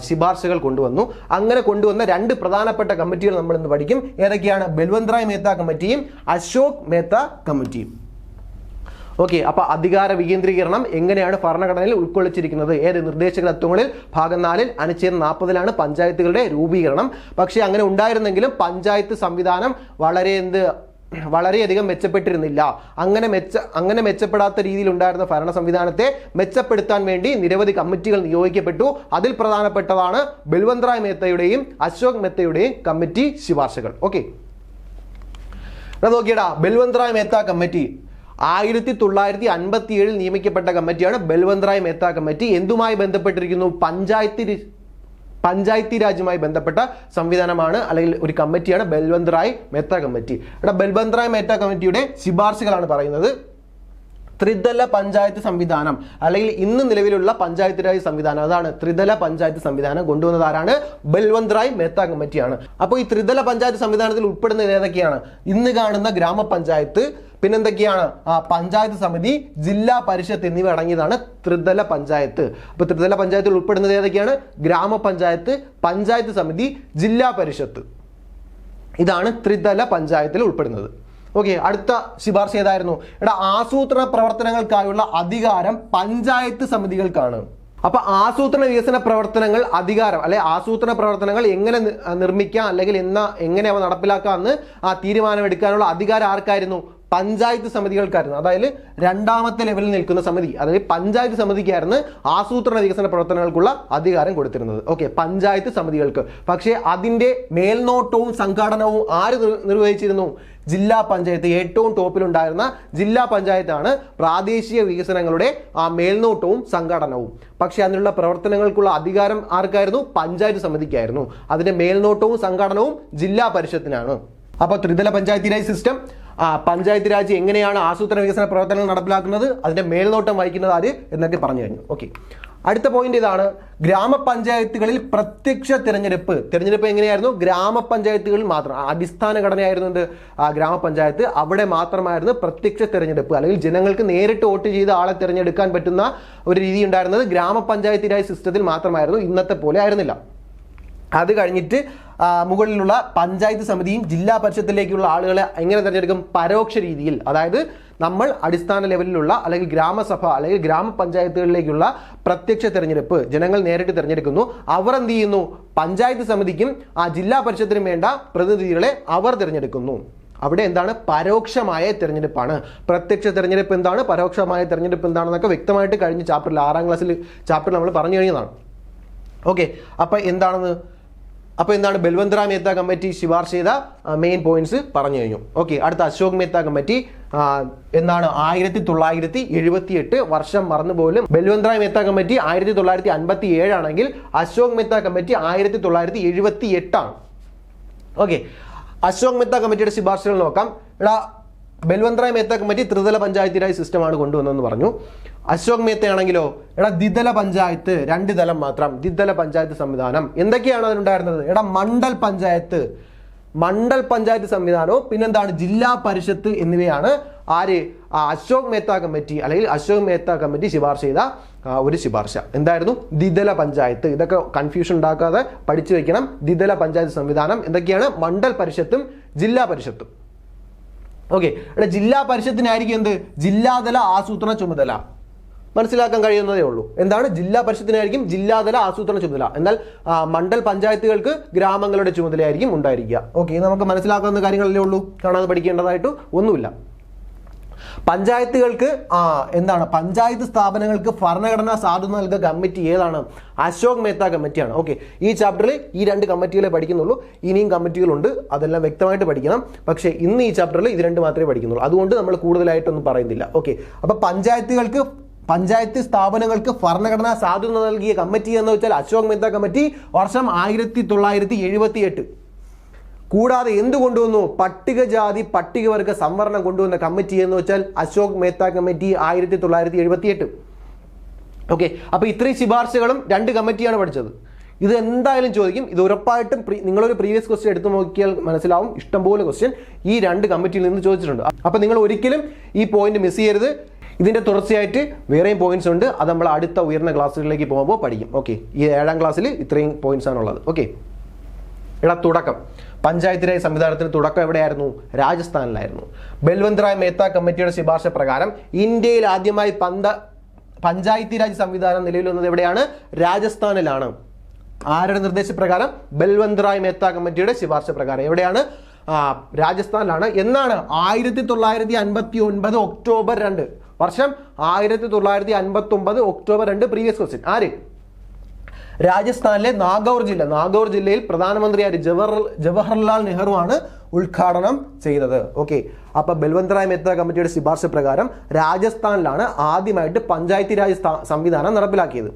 ശുപാർശകൾ കൊണ്ടുവന്നു. അങ്ങനെ കൊണ്ടുവന്ന 2 പ്രധാനപ്പെട്ട കമ്മിറ്റികൾ നമ്മൾ ഇന്ന് പഠിക്കും. ഏതൊക്കെയാണ്? ബൽവന്ത് റായ് മേത്ത കമ്മിറ്റിയും അശോക് മേത്ത കമ്മിറ്റിയും. ഓക്കെ, അപ്പൊ അധികാര വികേന്ദ്രീകരണം എങ്ങനെയാണ് ഭരണഘടനയിൽ ഉൾക്കൊള്ളിച്ചിരിക്കുന്നത്? ഏത്? നിർദ്ദേശക തത്വങ്ങളിൽ ഭാഗം 4 അനുച്ഛേദം 40 പഞ്ചായത്തുകളുടെ രൂപീകരണം. പക്ഷെ അങ്ങനെ ഉണ്ടായിരുന്നെങ്കിലും പഞ്ചായത്ത് സംവിധാനം വളരെയധികം മെച്ചപ്പെട്ടിരുന്നില്ല. അങ്ങനെ മെച്ചപ്പെടാത്ത രീതിയിൽ ഉണ്ടായിരുന്ന ഭരണ സംവിധാനത്തെ മെച്ചപ്പെടുത്താൻ വേണ്ടി നിരവധി കമ്മിറ്റികൾ നിയോഗിക്കപ്പെട്ടു. അതിൽ പ്രധാനപ്പെട്ടതാണ് ബൽവന്ത് റായ് മേത്തയുടെയും അശോക് മേത്തയുടെയും കമ്മിറ്റി ശുപാർശകൾ. ഓക്കെ, നോക്കിയടാ, ബൽവന്ത് റായ് മേത്ത കമ്മിറ്റി 1957 നിയമിക്കപ്പെട്ട കമ്മിറ്റിയാണ് ബൽവന്ത് റായ് മേത്ത കമ്മിറ്റി. എന്തുമായി ബന്ധപ്പെട്ടിരിക്കുന്നു? പഞ്ചായത്തി രാജുമായി ബന്ധപ്പെട്ട സംവിധാനമാണ് അല്ലെങ്കിൽ ഒരു കമ്മിറ്റിയാണ് ബൽവന്ത് റായ് മേത്ത കമ്മിറ്റി. ബൽവന്ത് റായ് മേത്ത കമ്മിറ്റിയുടെ ശുപാർശകളാണ് പറയുന്നത്. ത്രിതല പഞ്ചായത്ത് സംവിധാനം അല്ലെങ്കിൽ ഇന്ന് നിലവിലുള്ള പഞ്ചായത്ത് രാജ് സംവിധാനം, അതാണ് ത്രിതല പഞ്ചായത്ത് സംവിധാനം കൊണ്ടുവന്നത് ആരാണ്? ബൽവന്ത് റായ് മേത്ത കമ്മിറ്റിയാണ്. അപ്പോൾ ഈ ത്രിതല പഞ്ചായത്ത് സംവിധാനത്തിൽ ഉൾപ്പെടുന്നത് ഏതൊക്കെയാണ്? ഇന്ന് കാണുന്ന ഗ്രാമപഞ്ചായത്ത്, പിന്നെന്തൊക്കെയാണ്? പഞ്ചായത്ത് സമിതി, ജില്ലാ പരിഷത്ത് എന്നിവ അടങ്ങിയതാണ് ത്രിതല പഞ്ചായത്ത്. അപ്പൊ ത്രിതല പഞ്ചായത്തിൽ ഉൾപ്പെടുന്നത് ഏതൊക്കെയാണ്? ഗ്രാമപഞ്ചായത്ത്, പഞ്ചായത്ത് സമിതി, ജില്ലാ പരിഷത്ത്. ഇതാണ് ത്രിതല പഞ്ചായത്തിൽ ഉൾപ്പെടുന്നത്. ഓക്കെ, അടുത്ത ശുപാർശ ഏതായിരുന്നു? ആസൂത്രണ പ്രവർത്തനങ്ങൾക്കായുള്ള അധികാരം പഞ്ചായത്ത് സമിതികൾക്കാണ്. അപ്പൊ ആസൂത്രണ വികസന പ്രവർത്തനങ്ങൾ ആസൂത്രണ പ്രവർത്തനങ്ങൾ എങ്ങനെ നിർമ്മിക്കാം അല്ലെങ്കിൽ എങ്ങനെ അവ നടപ്പിലാക്കാം എന്ന് തീരുമാനമെടുക്കാനുള്ള അധികാരം ആർക്കായിരുന്നു? പഞ്ചായത്ത് സമിതികൾക്കായിരുന്നു. അതായത് 2ാമത്തെ ലെവലിൽ നിൽക്കുന്ന സമിതി, അതായത് പഞ്ചായത്ത് സമിതിക്കായിരുന്നു ആസൂത്രണ വികസന പ്രവർത്തനങ്ങൾക്കുള്ള അധികാരം കൊടുത്തിരുന്നത്. ഓക്കെ, പഞ്ചായത്ത് സമിതികൾക്ക്. പക്ഷേ അതിന്റെ മേൽനോട്ടവും സംഘാടനവും ആര് നിർവഹിച്ചിരുന്നു? ജില്ലാ പഞ്ചായത്ത്. ഏറ്റവും ടോപ്പിലുണ്ടായിരുന്ന ജില്ലാ പഞ്ചായത്താണ് പ്രാദേശിക വികസനങ്ങളുടെ മേൽനോട്ടവും സംഘാടനവും. പക്ഷെ അതിനുള്ള പ്രവർത്തനങ്ങൾക്കുള്ള അധികാരം ആർക്കായിരുന്നു? പഞ്ചായത്ത് സമിതിക്കായിരുന്നു. അതിന്റെ മേൽനോട്ടവും സംഘാടനവും ജില്ലാ പരിഷത്തിനാണ്. അപ്പൊ ത്രിതല പഞ്ചായത്തി രാജ് സിസ്റ്റം, പഞ്ചായത്ത് രാജ് എങ്ങനെയാണ് ആസൂത്രണ വികസന പ്രവർത്തനങ്ങൾ നടപ്പിലാക്കുന്നത്, അതിന്റെ മേൽനോട്ടം വഹിക്കുന്നത് ആര് എന്നൊക്കെ പറഞ്ഞു കഴിഞ്ഞു. ഓക്കെ, അടുത്ത പോയിന്റ് ഇതാണ്, ഗ്രാമപഞ്ചായത്തുകളിൽ പ്രത്യക്ഷ തിരഞ്ഞെടുപ്പ് എങ്ങനെയായിരുന്നു? ഗ്രാമപഞ്ചായത്തുകളിൽ മാത്രം, അടിസ്ഥാന ഘടനയായിരുന്നു എന്ത്? ഗ്രാമപഞ്ചായത്ത്, അവിടെ മാത്രമായിരുന്നു പ്രത്യക്ഷ തിരഞ്ഞെടുപ്പ്, അല്ലെങ്കിൽ ജനങ്ങൾക്ക് നേരിട്ട് വോട്ട് ചെയ്ത് ആളെ തിരഞ്ഞെടുക്കാൻ പറ്റുന്ന ഒരു രീതി ഉണ്ടായിരുന്നത് ഗ്രാമപഞ്ചായത്ത് രാജ് സിസ്റ്റത്തിൽ മാത്രമായിരുന്നു, ഇന്നത്തെ പോലെ ആയിരുന്നില്ല. അത് കഴിഞ്ഞിട്ട് മുകളിലുള്ള പഞ്ചായത്ത് സമിതിയും ജില്ലാ പരിഷത്തിലേക്കുള്ള ആളുകളെ എങ്ങനെ തിരഞ്ഞെടുക്കും? പരോക്ഷ രീതിയിൽ. അതായത് നമ്മൾ അടിസ്ഥാന ലെവലിലുള്ള അല്ലെങ്കിൽ ഗ്രാമസഭ അല്ലെങ്കിൽ ഗ്രാമപഞ്ചായത്തുകളിലേക്കുള്ള പ്രത്യക്ഷ തെരഞ്ഞെടുപ്പ്, ജനങ്ങൾ നേരിട്ട് തിരഞ്ഞെടുക്കുന്നു. അവർ എന്ത് ചെയ്യുന്നു? പഞ്ചായത്ത് സമിതിക്കും ജില്ലാ പരിഷത്തിനും വേണ്ട പ്രതിനിധികളെ അവർ തിരഞ്ഞെടുക്കുന്നു. അവിടെ എന്താണ്? പരോക്ഷമായ തിരഞ്ഞെടുപ്പാണ്. പ്രത്യക്ഷ തിരഞ്ഞെടുപ്പ് എന്താണ്, പരോക്ഷമായ തിരഞ്ഞെടുപ്പ് എന്താണെന്നൊക്കെ വ്യക്തമായിട്ട് കഴിഞ്ഞ ചാപ്റ്ററിൽ 6ാം ക്ലാസ്സിൽ ചാപ്റ്ററിൽ നമ്മൾ പറഞ്ഞു കഴിഞ്ഞതാണ്. ഓക്കെ, അപ്പോൾ എന്താണ് ബൽവന്ത് റായ് മേത്ത കമ്മിറ്റി ശുപാർശ ചെയ്ത മെയിൻ പോയിന്റ്സ് പറഞ്ഞു കഴിഞ്ഞു. ഓക്കെ, അടുത്ത അശോക് മേത്ത കമ്മിറ്റി എന്താണ്? 1978 വർഷം മറന്നുപോലും. ബൽവന്ത് റായ് മേത്ത കമ്മിറ്റി 1957 ആണെങ്കിൽ അശോക് മേത്ത കമ്മിറ്റി 1978 ആണ്. ഓക്കെ, അശോക് മേത്ത കമ്മിറ്റിയുടെ ശുപാർശകൾ നോക്കാം. ബൽവന്ത് റായ് മേത്ത കമ്മിറ്റി ത്രിതല പഞ്ചായത്ത് രാജ് സിസ്റ്റമാണ് കൊണ്ടുവന്നതെന്ന് പറഞ്ഞു. അശോക് മേത്ത ആണെങ്കിലോ ദ്വിതല പഞ്ചായത്ത്, 2 തലം മാത്രം, ദ്വിതല പഞ്ചായത്ത് സംവിധാനം. എന്തൊക്കെയാണ് അതിനുണ്ടായിരുന്നത്? മണ്ഡൽ പഞ്ചായത്ത് സംവിധാനവും പിന്നെന്താണ്? ജില്ലാ പരിഷത്ത് എന്നിവയാണ് അശോക് മേത്ത കമ്മിറ്റി അല്ലെങ്കിൽ അശോക് മേത്ത കമ്മിറ്റി ശുപാർശ ചെയ്ത ഒരു ശുപാർശ. എന്തായിരുന്നു? ദ്വിതല പഞ്ചായത്ത്. ഇതൊക്കെ കൺഫ്യൂഷൻ ഉണ്ടാക്കാതെ പഠിച്ചു വെക്കണം. ദ്വിതല പഞ്ചായത്ത് സംവിധാനം എന്തൊക്കെയാണ്? മണ്ഡൽ പരിഷത്തും ജില്ലാ പരിഷത്തും. ഓക്കെ, ഇവിടെ ജില്ലാ പരിഷത്തിനായിരിക്കും എന്ത്? ജില്ലാതല ആസൂത്രണ ചുമതല. മനസ്സിലാക്കാൻ കഴിയുന്നതേ ഉള്ളൂ. എന്താണ്? ജില്ലാ പരിഷത്തിനായിരിക്കും ജില്ലാതല ആസൂത്രണ ചുമതല. എന്നാൽ മണ്ഡൽ പഞ്ചായത്തുകൾക്ക് ഗ്രാമങ്ങളുടെ ചുമതലയായിരിക്കും ഉണ്ടായിരിക്കുക. ഓക്കെ, നമുക്ക് മനസ്സിലാക്കാവുന്ന കാര്യങ്ങളല്ലേ ഉള്ളൂ, കാണാതെ പഠിക്കേണ്ടതായിട്ട് ഒന്നുമില്ല. പഞ്ചായത്തുകൾക്ക് എന്താണ്? പഞ്ചായത്ത് സ്ഥാപനങ്ങൾക്ക് ഭരണഘടനാ സാധുത നൽകുന്ന കമ്മിറ്റി ഏതാണ്? അശോക് മേത്ത കമ്മിറ്റിയാണ്. ഓക്കെ, ഈ ചാപ്റ്ററിൽ ഈ 2 കമ്മിറ്റികളെ പഠിക്കുന്നുള്ളൂ. ഇനിയും കമ്മിറ്റികളുണ്ട്, അതെല്ലാം വ്യക്തമായിട്ട് പഠിക്കണം. പക്ഷേ ഇന്ന് ഈ ചാപ്റ്ററിൽ ഇത് 2 മാത്രമേ പഠിക്കുന്നുള്ളൂ. അതുകൊണ്ട് നമ്മൾ കൂടുതലായിട്ടൊന്നും പറയുന്നില്ല. ഓക്കെ, അപ്പൊ പഞ്ചായത്ത് സ്ഥാപനങ്ങൾക്ക് ഭരണഘടനാ സാധുത നൽകിയ കമ്മിറ്റി എന്ന് വെച്ചാൽ അശോക് മേത്ത കമ്മിറ്റി, വർഷം 1978. കൂടാതെ എന്ത് കൊണ്ടുവന്നു? പട്ടികജാതി പട്ടികവർഗ സംവരണം കൊണ്ടുവന്ന കമ്മിറ്റി എന്ന് വെച്ചാൽ അശോക് മേത്ത കമ്മിറ്റി 1978. ഓക്കെ, അപ്പൊ ഇത്രയും ശുപാർശകളും 2 കമ്മിറ്റിയാണ് പഠിച്ചത്. ഇത് എന്തായാലും ചോദിക്കും. ഇത് ഉറപ്പായിട്ടും നിങ്ങളൊരു പ്രീവിയസ് ക്വസ്റ്റ്യൻ എടുത്തു നോക്കിയാൽ മനസ്സിലാവും. ഇഷ്ടംപോലെ ക്വസ്റ്റ്യൻ ഈ 2 കമ്മിറ്റിയിൽ നിന്ന് ചോദിച്ചിട്ടുണ്ട്. അപ്പൊ നിങ്ങൾ ഒരിക്കലും ഈ പോയിന്റ് മിസ് ചെയ്യരുത്. ഇതിന്റെ തുടർച്ചയായിട്ട് വേറെയും പോയിന്റ്സ് ഉണ്ട്. അത് നമ്മൾ അടുത്ത ഉയർന്ന ക്ലാസ്സുകളിലേക്ക് പോകുമ്പോൾ പഠിക്കും. ഓക്കെ, ഈ 7ാം ക്ലാസ്സിൽ ഇത്രയും പോയിന്റ്സ് ആണുള്ളത്. ഓക്കെ, തുടക്കം പഞ്ചായത്ത് രാജ് സംവിധാനത്തിന് തുടക്കം എവിടെയായിരുന്നു? രാജസ്ഥാനിലായിരുന്നു. ബൽവന്ത് റായ് മേത്ത കമ്മിറ്റിയുടെ ശുപാർശ പ്രകാരം ഇന്ത്യയിൽ ആദ്യമായി പഞ്ചായത്ത് രാജ് സംവിധാനം നിലവിൽ വന്നത് എവിടെയാണ്? രാജസ്ഥാനിലാണ്. ആരുടെ നിർദ്ദേശപ്രകാരം? ബൽവന്ത് റായ് മേത്ത കമ്മിറ്റിയുടെ ശുപാർശ പ്രകാരം. എവിടെയാണ്? രാജസ്ഥാനിലാണ്. എന്നാണ്? 1959 ഒക്ടോബർ 2. വർഷം 1959 ഒക്ടോബർ 2. Previous question. ആര്? രാജസ്ഥാനിലെ നാഗൗർ ജില്ലയിൽ പ്രധാനമന്ത്രിയായ ജവഹർലാൽ നെഹ്റു ആണ് ഉദ്ഘാടനം ചെയ്തത്. ഓക്കെ, അപ്പൊ ബൽവന്ത് റായ് മേത്ത കമ്മിറ്റിയുടെ ശുപാർശ പ്രകാരം രാജസ്ഥാനിലാണ് ആദ്യമായിട്ട് പഞ്ചായത്ത് രാജ് സംവിധാനം നടപ്പിലാക്കിയത്.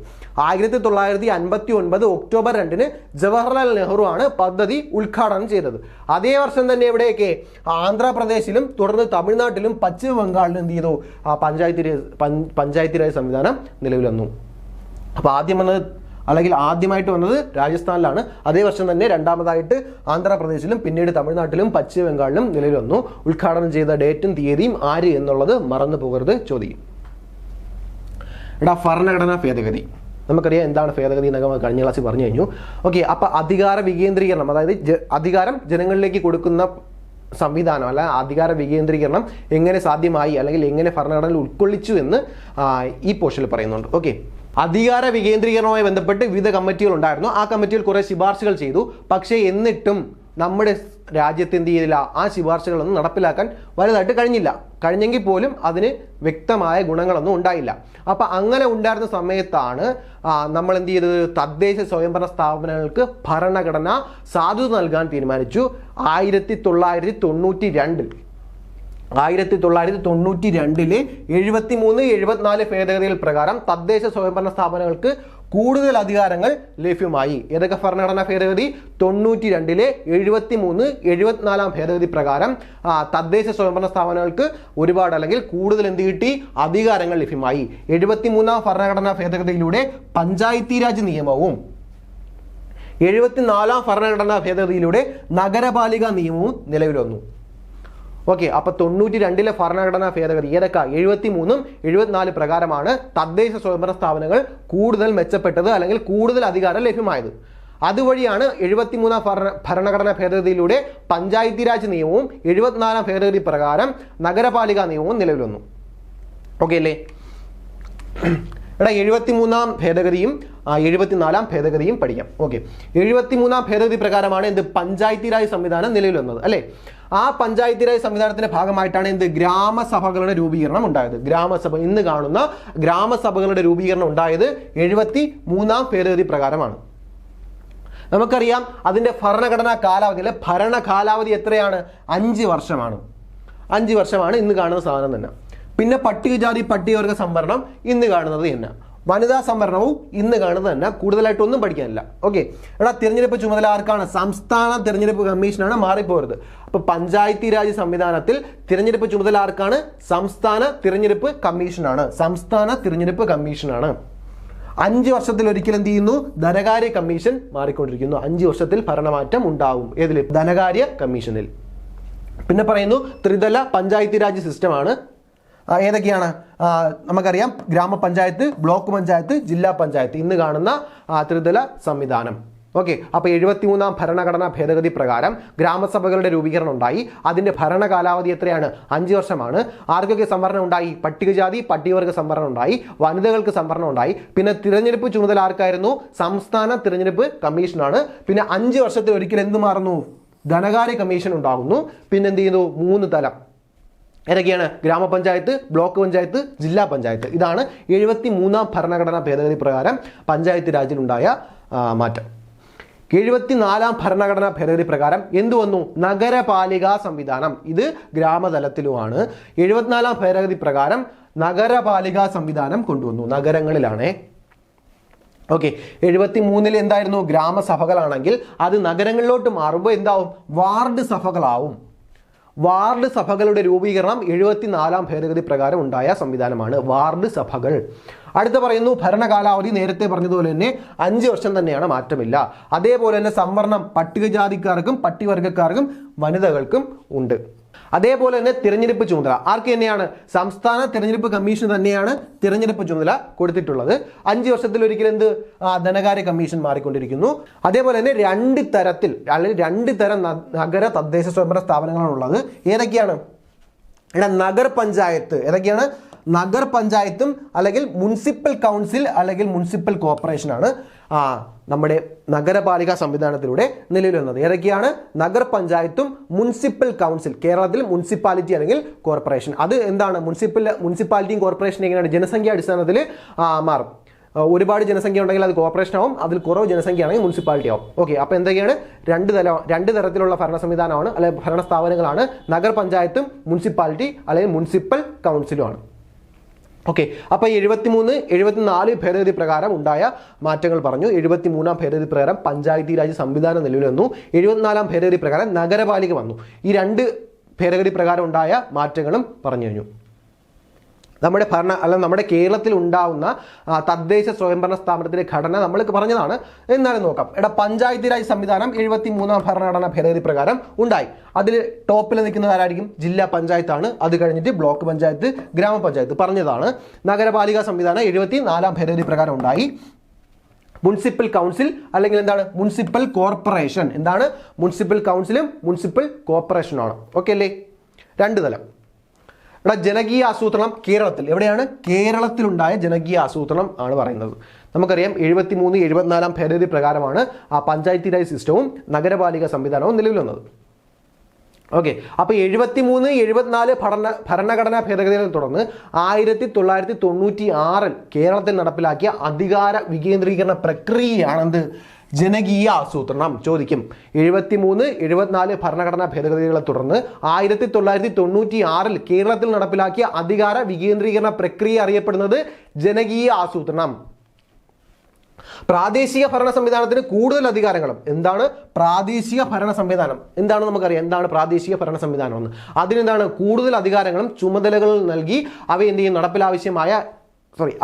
1959 ഒക്ടോബർ 2 ജവഹർലാൽ നെഹ്റു ആണ് പദ്ധതി ഉദ്ഘാടനം ചെയ്തത്. അതേ വർഷം തന്നെ എവിടെയൊക്കെ? ആന്ധ്രാപ്രദേശിലും തുടർന്ന് തമിഴ്നാട്ടിലും പശ്ചിമ ബംഗാളിലും എന്ത് ചെയ്തു? പഞ്ചായത്ത് രാജ് സംവിധാനം നിലവിൽ വന്നു. അപ്പൊ ആദ്യമായിട്ട് വന്നത് രാജസ്ഥാനിലാണ്. അതേ വർഷം തന്നെ രണ്ടാമതായിട്ട് ആന്ധ്രാപ്രദേശിലും പിന്നീട് തമിഴ്നാട്ടിലും പശ്ചിമ ബംഗാളിലും നിലവിൽ വന്നു. ഉദ്ഘാടനം ചെയ്ത ഡേറ്റും തീയതിയും ആര് എന്നുള്ളത് മറന്നു പോകരുത്, ചോദിക്കും. ഭരണഘടനാ ഭേദഗതി. നമുക്കറിയാം എന്താണ് ഭേദഗതി എന്നൊക്കെ കഴിഞ്ഞ ക്ലാസ്സിൽ പറഞ്ഞു കഴിഞ്ഞു. ഓക്കെ, അപ്പൊ അധികാര വികേന്ദ്രീകരണം, അതായത് അധികാരം ജനങ്ങളിലേക്ക് കൊടുക്കുന്ന സംവിധാനം അല്ല, അധികാര വികേന്ദ്രീകരണം എങ്ങനെ സാധ്യമായി അല്ലെങ്കിൽ എങ്ങനെ ഭരണഘടനയിൽ ഉൾക്കൊള്ളിച്ചു എന്ന് ഈ പോർഷനിൽ പറയുന്നുണ്ട്. ഓക്കെ, അധികാര വികേന്ദ്രീകരണവുമായി ബന്ധപ്പെട്ട് വിവിധ കമ്മിറ്റികൾ ഉണ്ടായിരുന്നു. ആ കമ്മിറ്റികൾ കുറെ ശുപാർശകൾ ചെയ്തു. പക്ഷേ എന്നിട്ടും നമ്മുടെ രാജ്യത്ത് എന്ത് ചെയ്തില്ല? ആ ശുപാർശകളൊന്നും നടപ്പിലാക്കാൻ വലുതായിട്ട് കഴിഞ്ഞെങ്കിൽ പോലും അതിന് വ്യക്തമായ ഗുണങ്ങളൊന്നും ഉണ്ടായില്ല. അപ്പൊ അങ്ങനെ ഉണ്ടായിരുന്ന സമയത്താണ് നമ്മൾ എന്ത് ചെയ്തത്? തദ്ദേശ സ്വയംഭരണ സ്ഥാപനങ്ങൾക്ക് ഭരണഘടന സാധുത നൽകാൻ തീരുമാനിച്ചു. 1992 1992 73-74 ഭേദഗതികൾ പ്രകാരം തദ്ദേശ സ്വയംഭരണ സ്ഥാപനങ്ങൾക്ക് കൂടുതൽ അധികാരങ്ങൾ ലഭ്യമായി. ഏതൊക്കെ ഭരണഘടനാ ഭേദഗതി? 92 73-74 ഭേദഗതി പ്രകാരം തദ്ദേശ സ്വയംഭരണ സ്ഥാപനങ്ങൾക്ക് ഒരുപാട് അല്ലെങ്കിൽ കൂടുതൽ എന്ത് കിട്ടി? അധികാരങ്ങൾ ലഭ്യമായി. 73 ഭരണഘടനാ ഭേദഗതിയിലൂടെ പഞ്ചായത്തി രാജ് നിയമവും 74 ഭരണഘടനാ ഭേദഗതിയിലൂടെ നഗരപാലിക നിയമവും നിലവിൽ വന്നു. ഓക്കെ, അപ്പൊ 92 ഭരണഘടനാ ഭേദഗതി ഏതൊക്കെ? 73-74 പ്രകാരമാണ് തദ്ദേശ സ്വയംഭരണ സ്ഥാപനങ്ങൾ കൂടുതൽ മെച്ചപ്പെട്ടത് അല്ലെങ്കിൽ കൂടുതൽ അധികാരം ലഭ്യമായത്. അതുവഴിയാണ് 73 ഭരണഘടനാ ഭേദഗതിയിലൂടെ പഞ്ചായത്തി രാജ് നിയമവും 74 ഭേദഗതി പ്രകാരം നഗരപാലിക നിയമവും നിലവിൽ വന്നു. ഓക്കെ അല്ലേ? 73 ഭേദഗതിയും 74 ഭേദഗതിയും പഠിക്കാം. ഓക്കെ, 73 ഭേദഗതി പ്രകാരമാണ് എന്ത്? പഞ്ചായത്തി രാജ് സംവിധാനം നിലവിൽ വന്നത് അല്ലെ? ആ പഞ്ചായത്തി രാജ് സംവിധാനത്തിന്റെ ഭാഗമായിട്ടാണ് എന്ത്? ഗ്രാമസഭകളുടെ രൂപീകരണം ഉണ്ടായത്. ഗ്രാമസഭ ഇന്ന് കാണുന്ന ഗ്രാമസഭകളുടെ രൂപീകരണം ഉണ്ടായത് 73 ഭേദഗതി പ്രകാരമാണ്. നമുക്കറിയാം അതിന്റെ ഭരണഘടനാ കാലാവധി അല്ലെ ഭരണ കാലാവധി എത്രയാണ്? 5 വർഷമാണ്. 5 വർഷമാണ് ഇന്ന് കാണുന്ന സാധനം തന്നെ. പിന്നെ പട്ടികജാതി പട്ടികവർഗ സംവരണം ഇന്ന് കാണുന്നത് തന്നെ. വനിതാ സംവരണവും ഇന്ന് കാണുന്നത് തന്നെ. കൂടുതലായിട്ടൊന്നും പഠിക്കാനില്ല. ഓക്കെ, തിരഞ്ഞെടുപ്പ് ചുമതല ആർക്കാണ്? സംസ്ഥാന തിരഞ്ഞെടുപ്പ് കമ്മീഷനാണ്. മാറിപ്പോരുത്. അപ്പൊ പഞ്ചായത്തി രാജ് സംവിധാനത്തിൽ തിരഞ്ഞെടുപ്പ് ചുമതല ആർക്കാണ്? സംസ്ഥാന തിരഞ്ഞെടുപ്പ് കമ്മീഷനാണ്. സംസ്ഥാന തിരഞ്ഞെടുപ്പ് കമ്മീഷനാണ്. 5 വർഷത്തിൽ ഒരിക്കൽ എന്ത് ചെയ്യുന്നു? ധനകാര്യ കമ്മീഷൻ മാറിക്കൊണ്ടിരിക്കുന്നു. 5 വർഷത്തിൽ ഭരണമാറ്റം ഉണ്ടാവും. ഏതിൽ? ധനകാര്യ കമ്മീഷനിൽ. പിന്നെ പറയുന്നു ത്രിതല പഞ്ചായത്തി രാജ് സിസ്റ്റമാണ്. ഏതൊക്കെയാണ്? നമുക്കറിയാം ഗ്രാമപഞ്ചായത്ത്, ബ്ലോക്ക് പഞ്ചായത്ത്, ജില്ലാ പഞ്ചായത്ത് ഇന്ന് കാണുന്ന ത്രിതല സംവിധാനം. ഓക്കെ, അപ്പൊ 73 ഭരണഘടനാ ഭേദഗതി പ്രകാരം ഗ്രാമസഭകളുടെ രൂപീകരണം ഉണ്ടായി. അതിന്റെ ഭരണ കാലാവധി എത്രയാണ്? 5 വർഷമാണ്. ആർക്കൊക്കെ സംവരണം ഉണ്ടായി? പട്ടികജാതി പട്ടികവർഗ സംവരണം ഉണ്ടായി, വനിതകൾക്ക് സംവരണം ഉണ്ടായി. പിന്നെ തിരഞ്ഞെടുപ്പ് ചുമതല ആർക്കായിരുന്നു? സംസ്ഥാന തിരഞ്ഞെടുപ്പ് കമ്മീഷനാണ്. പിന്നെ 5 വർഷത്തിൽ ഒരിക്കൽ എന്ത് മാറുന്നു? ധനകാര്യ കമ്മീഷൻ ഉണ്ടാകുന്നു. പിന്നെ എന്ത് ചെയ്യുന്നു? 3 തലം. ഏതൊക്കെയാണ്? ഗ്രാമപഞ്ചായത്ത്, ബ്ലോക്ക് പഞ്ചായത്ത്, ജില്ലാ പഞ്ചായത്ത്. ഇതാണ് 73 ഭരണഘടനാ ഭേദഗതി പ്രകാരം പഞ്ചായത്ത് രാജിലുണ്ടായ മാറ്റം. 74 ഭരണഘടനാ ഭേദഗതി പ്രകാരം എന്ത് വന്നു? നഗരപാലികാ സംവിധാനം. ഇത് ഗ്രാമതലത്തിലുമാണ്. 74 ഭേദഗതി പ്രകാരം നഗരപാലികാ സംവിധാനം കൊണ്ടുവന്നു. നഗരങ്ങളിലാണേ. ഓക്കെ, 73 എന്തായിരുന്നു? ഗ്രാമസഭകളാണെങ്കിൽ അത് നഗരങ്ങളിലോട്ട് മാറുമ്പോൾ എന്താവും? വാർഡ് സഭകളാവും. വാർഡ് സഭകളുടെ രൂപീകരണം 74 ഭേദഗതി പ്രകാരം ഉണ്ടായ സംവിധാനമാണ് വാർഡ് സഭകൾ. അടുത്ത പറയുന്നു ഭരണകാലാവധി നേരത്തെ പറഞ്ഞതുപോലെ തന്നെ 5 വർഷം തന്നെയാണ്, മാറ്റമില്ല. അതേപോലെ തന്നെ സംവരണം പട്ടികജാതിക്കാർക്കും പട്ടികവർഗക്കാർക്കും വനിതകൾക്കും ഉണ്ട്. അതേപോലെ തന്നെ തിരഞ്ഞെടുപ്പ് ചുമതല ആർക്ക് തന്നെയാണ്? സംസ്ഥാന തിരഞ്ഞെടുപ്പ് കമ്മീഷൻ തന്നെയാണ് തിരഞ്ഞെടുപ്പ് ചുമതല കൊടുത്തിട്ടുള്ളത്. 5 വർഷത്തിൽ ഒരിക്കൽ എന്ത്? ധനകാര്യ കമ്മീഷൻ മാറിക്കൊണ്ടിരിക്കുന്നു. അതേപോലെ തന്നെ 2 തരത്തിൽ അല്ലെങ്കിൽ 2 തരം നഗര തദ്ദേശ സ്വയംഭരണ സ്ഥാപനങ്ങളാണ് ഉള്ളത്. ഏതൊക്കെയാണ്? നഗർ പഞ്ചായത്ത്. ഏതൊക്കെയാണ്? നഗർ പഞ്ചായത്തും അല്ലെങ്കിൽ മുനിസിപ്പൽ കൗൺസിൽ അല്ലെങ്കിൽ മുനിസിപ്പൽ കോർപ്പറേഷൻ ആണ് നമ്മുടെ നഗരപാലിക സംവിധാനത്തിലൂടെ നിലവിൽ വന്നത്. ഏതൊക്കെയാണ്? നഗർ പഞ്ചായത്തും മുനിസിപ്പൽ കൗൺസിൽ. കേരളത്തിൽ മുനിസിപ്പാലിറ്റി അല്ലെങ്കിൽ കോർപ്പറേഷൻ. അത് എന്താണ്? മുനിസിപ്പാലിറ്റിയും കോർപ്പറേഷൻ എങ്ങനെയാണ്? ജനസംഖ്യ അടിസ്ഥാനത്തിൽ മാറും. ഒരുപാട് ജനസംഖ്യ ഉണ്ടെങ്കിൽ അത് കോർപ്പറേഷൻ ആവും, അതിൽ കുറവ് ജനസംഖ്യ ആണെങ്കിൽ മുനിസിപ്പാലിറ്റി ആവും. ഓക്കെ, അപ്പോൾ എന്തൊക്കെയാണ്? 2 തരത്തിലുള്ള ഭരണ സംവിധാനമാണ് അല്ലെങ്കിൽ ഭരണ സ്ഥാപനങ്ങളാണ് നഗർ പഞ്ചായത്തും മുനിസിപ്പാലിറ്റി അല്ലെങ്കിൽ മുനിസിപ്പൽ കൗൺസിലുമാണ്. ഓക്കെ, അപ്പോൾ 73-74 ഭേദഗതി പ്രകാരം ഉണ്ടായ മാറ്റങ്ങൾ പറഞ്ഞു. 73 ഭേദഗതി പ്രകാരം പഞ്ചായത്തി രാജ് സംവിധാനം നിലവിൽ വന്നു. 74 ഭേദഗതി പ്രകാരം നഗരപാലിക വന്നു. ഈ 2 ഭേദഗതി പ്രകാരം ഉണ്ടായ മാറ്റങ്ങളും പറഞ്ഞു കഴിഞ്ഞു. നമ്മുടെ കേരളത്തിൽ ഉണ്ടാവുന്ന തദ്ദേശ സ്വയംഭരണ സ്ഥാപനത്തിന്റെ ഘടന നമ്മൾ പറഞ്ഞതാണ്. എന്നാലും നോക്കാം. പഞ്ചായത്തി രാജ് സംവിധാനം 73 ഭരണഘടനാ ഭേദഗതി പ്രകാരം ഉണ്ടായി. അതിൽ ടോപ്പിൽ നിൽക്കുന്നത് ആരായിരിക്കും? ജില്ലാ പഞ്ചായത്താണ്. അത് കഴിഞ്ഞിട്ട് ബ്ലോക്ക് പഞ്ചായത്ത്, ഗ്രാമപഞ്ചായത്ത് പറഞ്ഞതാണ്. നഗരപാലിക സംവിധാനം 74 ഭേദഗതി പ്രകാരം ഉണ്ടായി. മുനിസിപ്പൽ കൗൺസിൽ അല്ലെങ്കിൽ എന്താണ്? Municipal corporation. എന്താണ്? മുനിസിപ്പൽ കൗൺസിലും മുനിസിപ്പൽ കോർപ്പറേഷനുമാണ്. ഓക്കെ അല്ലേ? 2 തലം. ജനകീയ ആസൂത്രണം കേരളത്തിൽ എവിടെയാണ്? കേരളത്തിലുണ്ടായ ജനകീയ ആസൂത്രണം ആണ് പറയുന്നത്. നമുക്കറിയാം 73-74 ഭേദഗതി പ്രകാരമാണ് ആ പഞ്ചായത്തി രാജ് സിസ്റ്റവും നഗരപാലിക സംവിധാനവും നിലവിൽ വന്നത്. ഓക്കെ, അപ്പോൾ 73-74 ഭരണഘടനാ ഭേദഗതികളെ തുടർന്ന് 1996 കേരളത്തിൽ നടപ്പിലാക്കിയ അധികാര വികേന്ദ്രീകരണ പ്രക്രിയയാണെന്ത്? ജനകീയ ആസൂത്രണം ചോദിക്കും. 73, 74 ഭരണഘടനാ ഭേദഗതികളെ തുടർന്ന് 1996 കേരളത്തിൽ നടപ്പിലാക്കിയ അധികാര വികേന്ദ്രീകരണ പ്രക്രിയ അറിയപ്പെടുന്നത് ജനകീയ ആസൂത്രണം. പ്രാദേശിക ഭരണ സംവിധാനത്തിന് കൂടുതൽ അധികാരങ്ങളും. എന്താണ് പ്രാദേശിക ഭരണ സംവിധാനം? എന്താണ് നമുക്കറിയാം എന്താണ് പ്രാദേശിക ഭരണ സംവിധാനം എന്ന്. അതിനെന്താണ് കൂടുതൽ അധികാരങ്ങളും ചുമതലകൾ നൽകി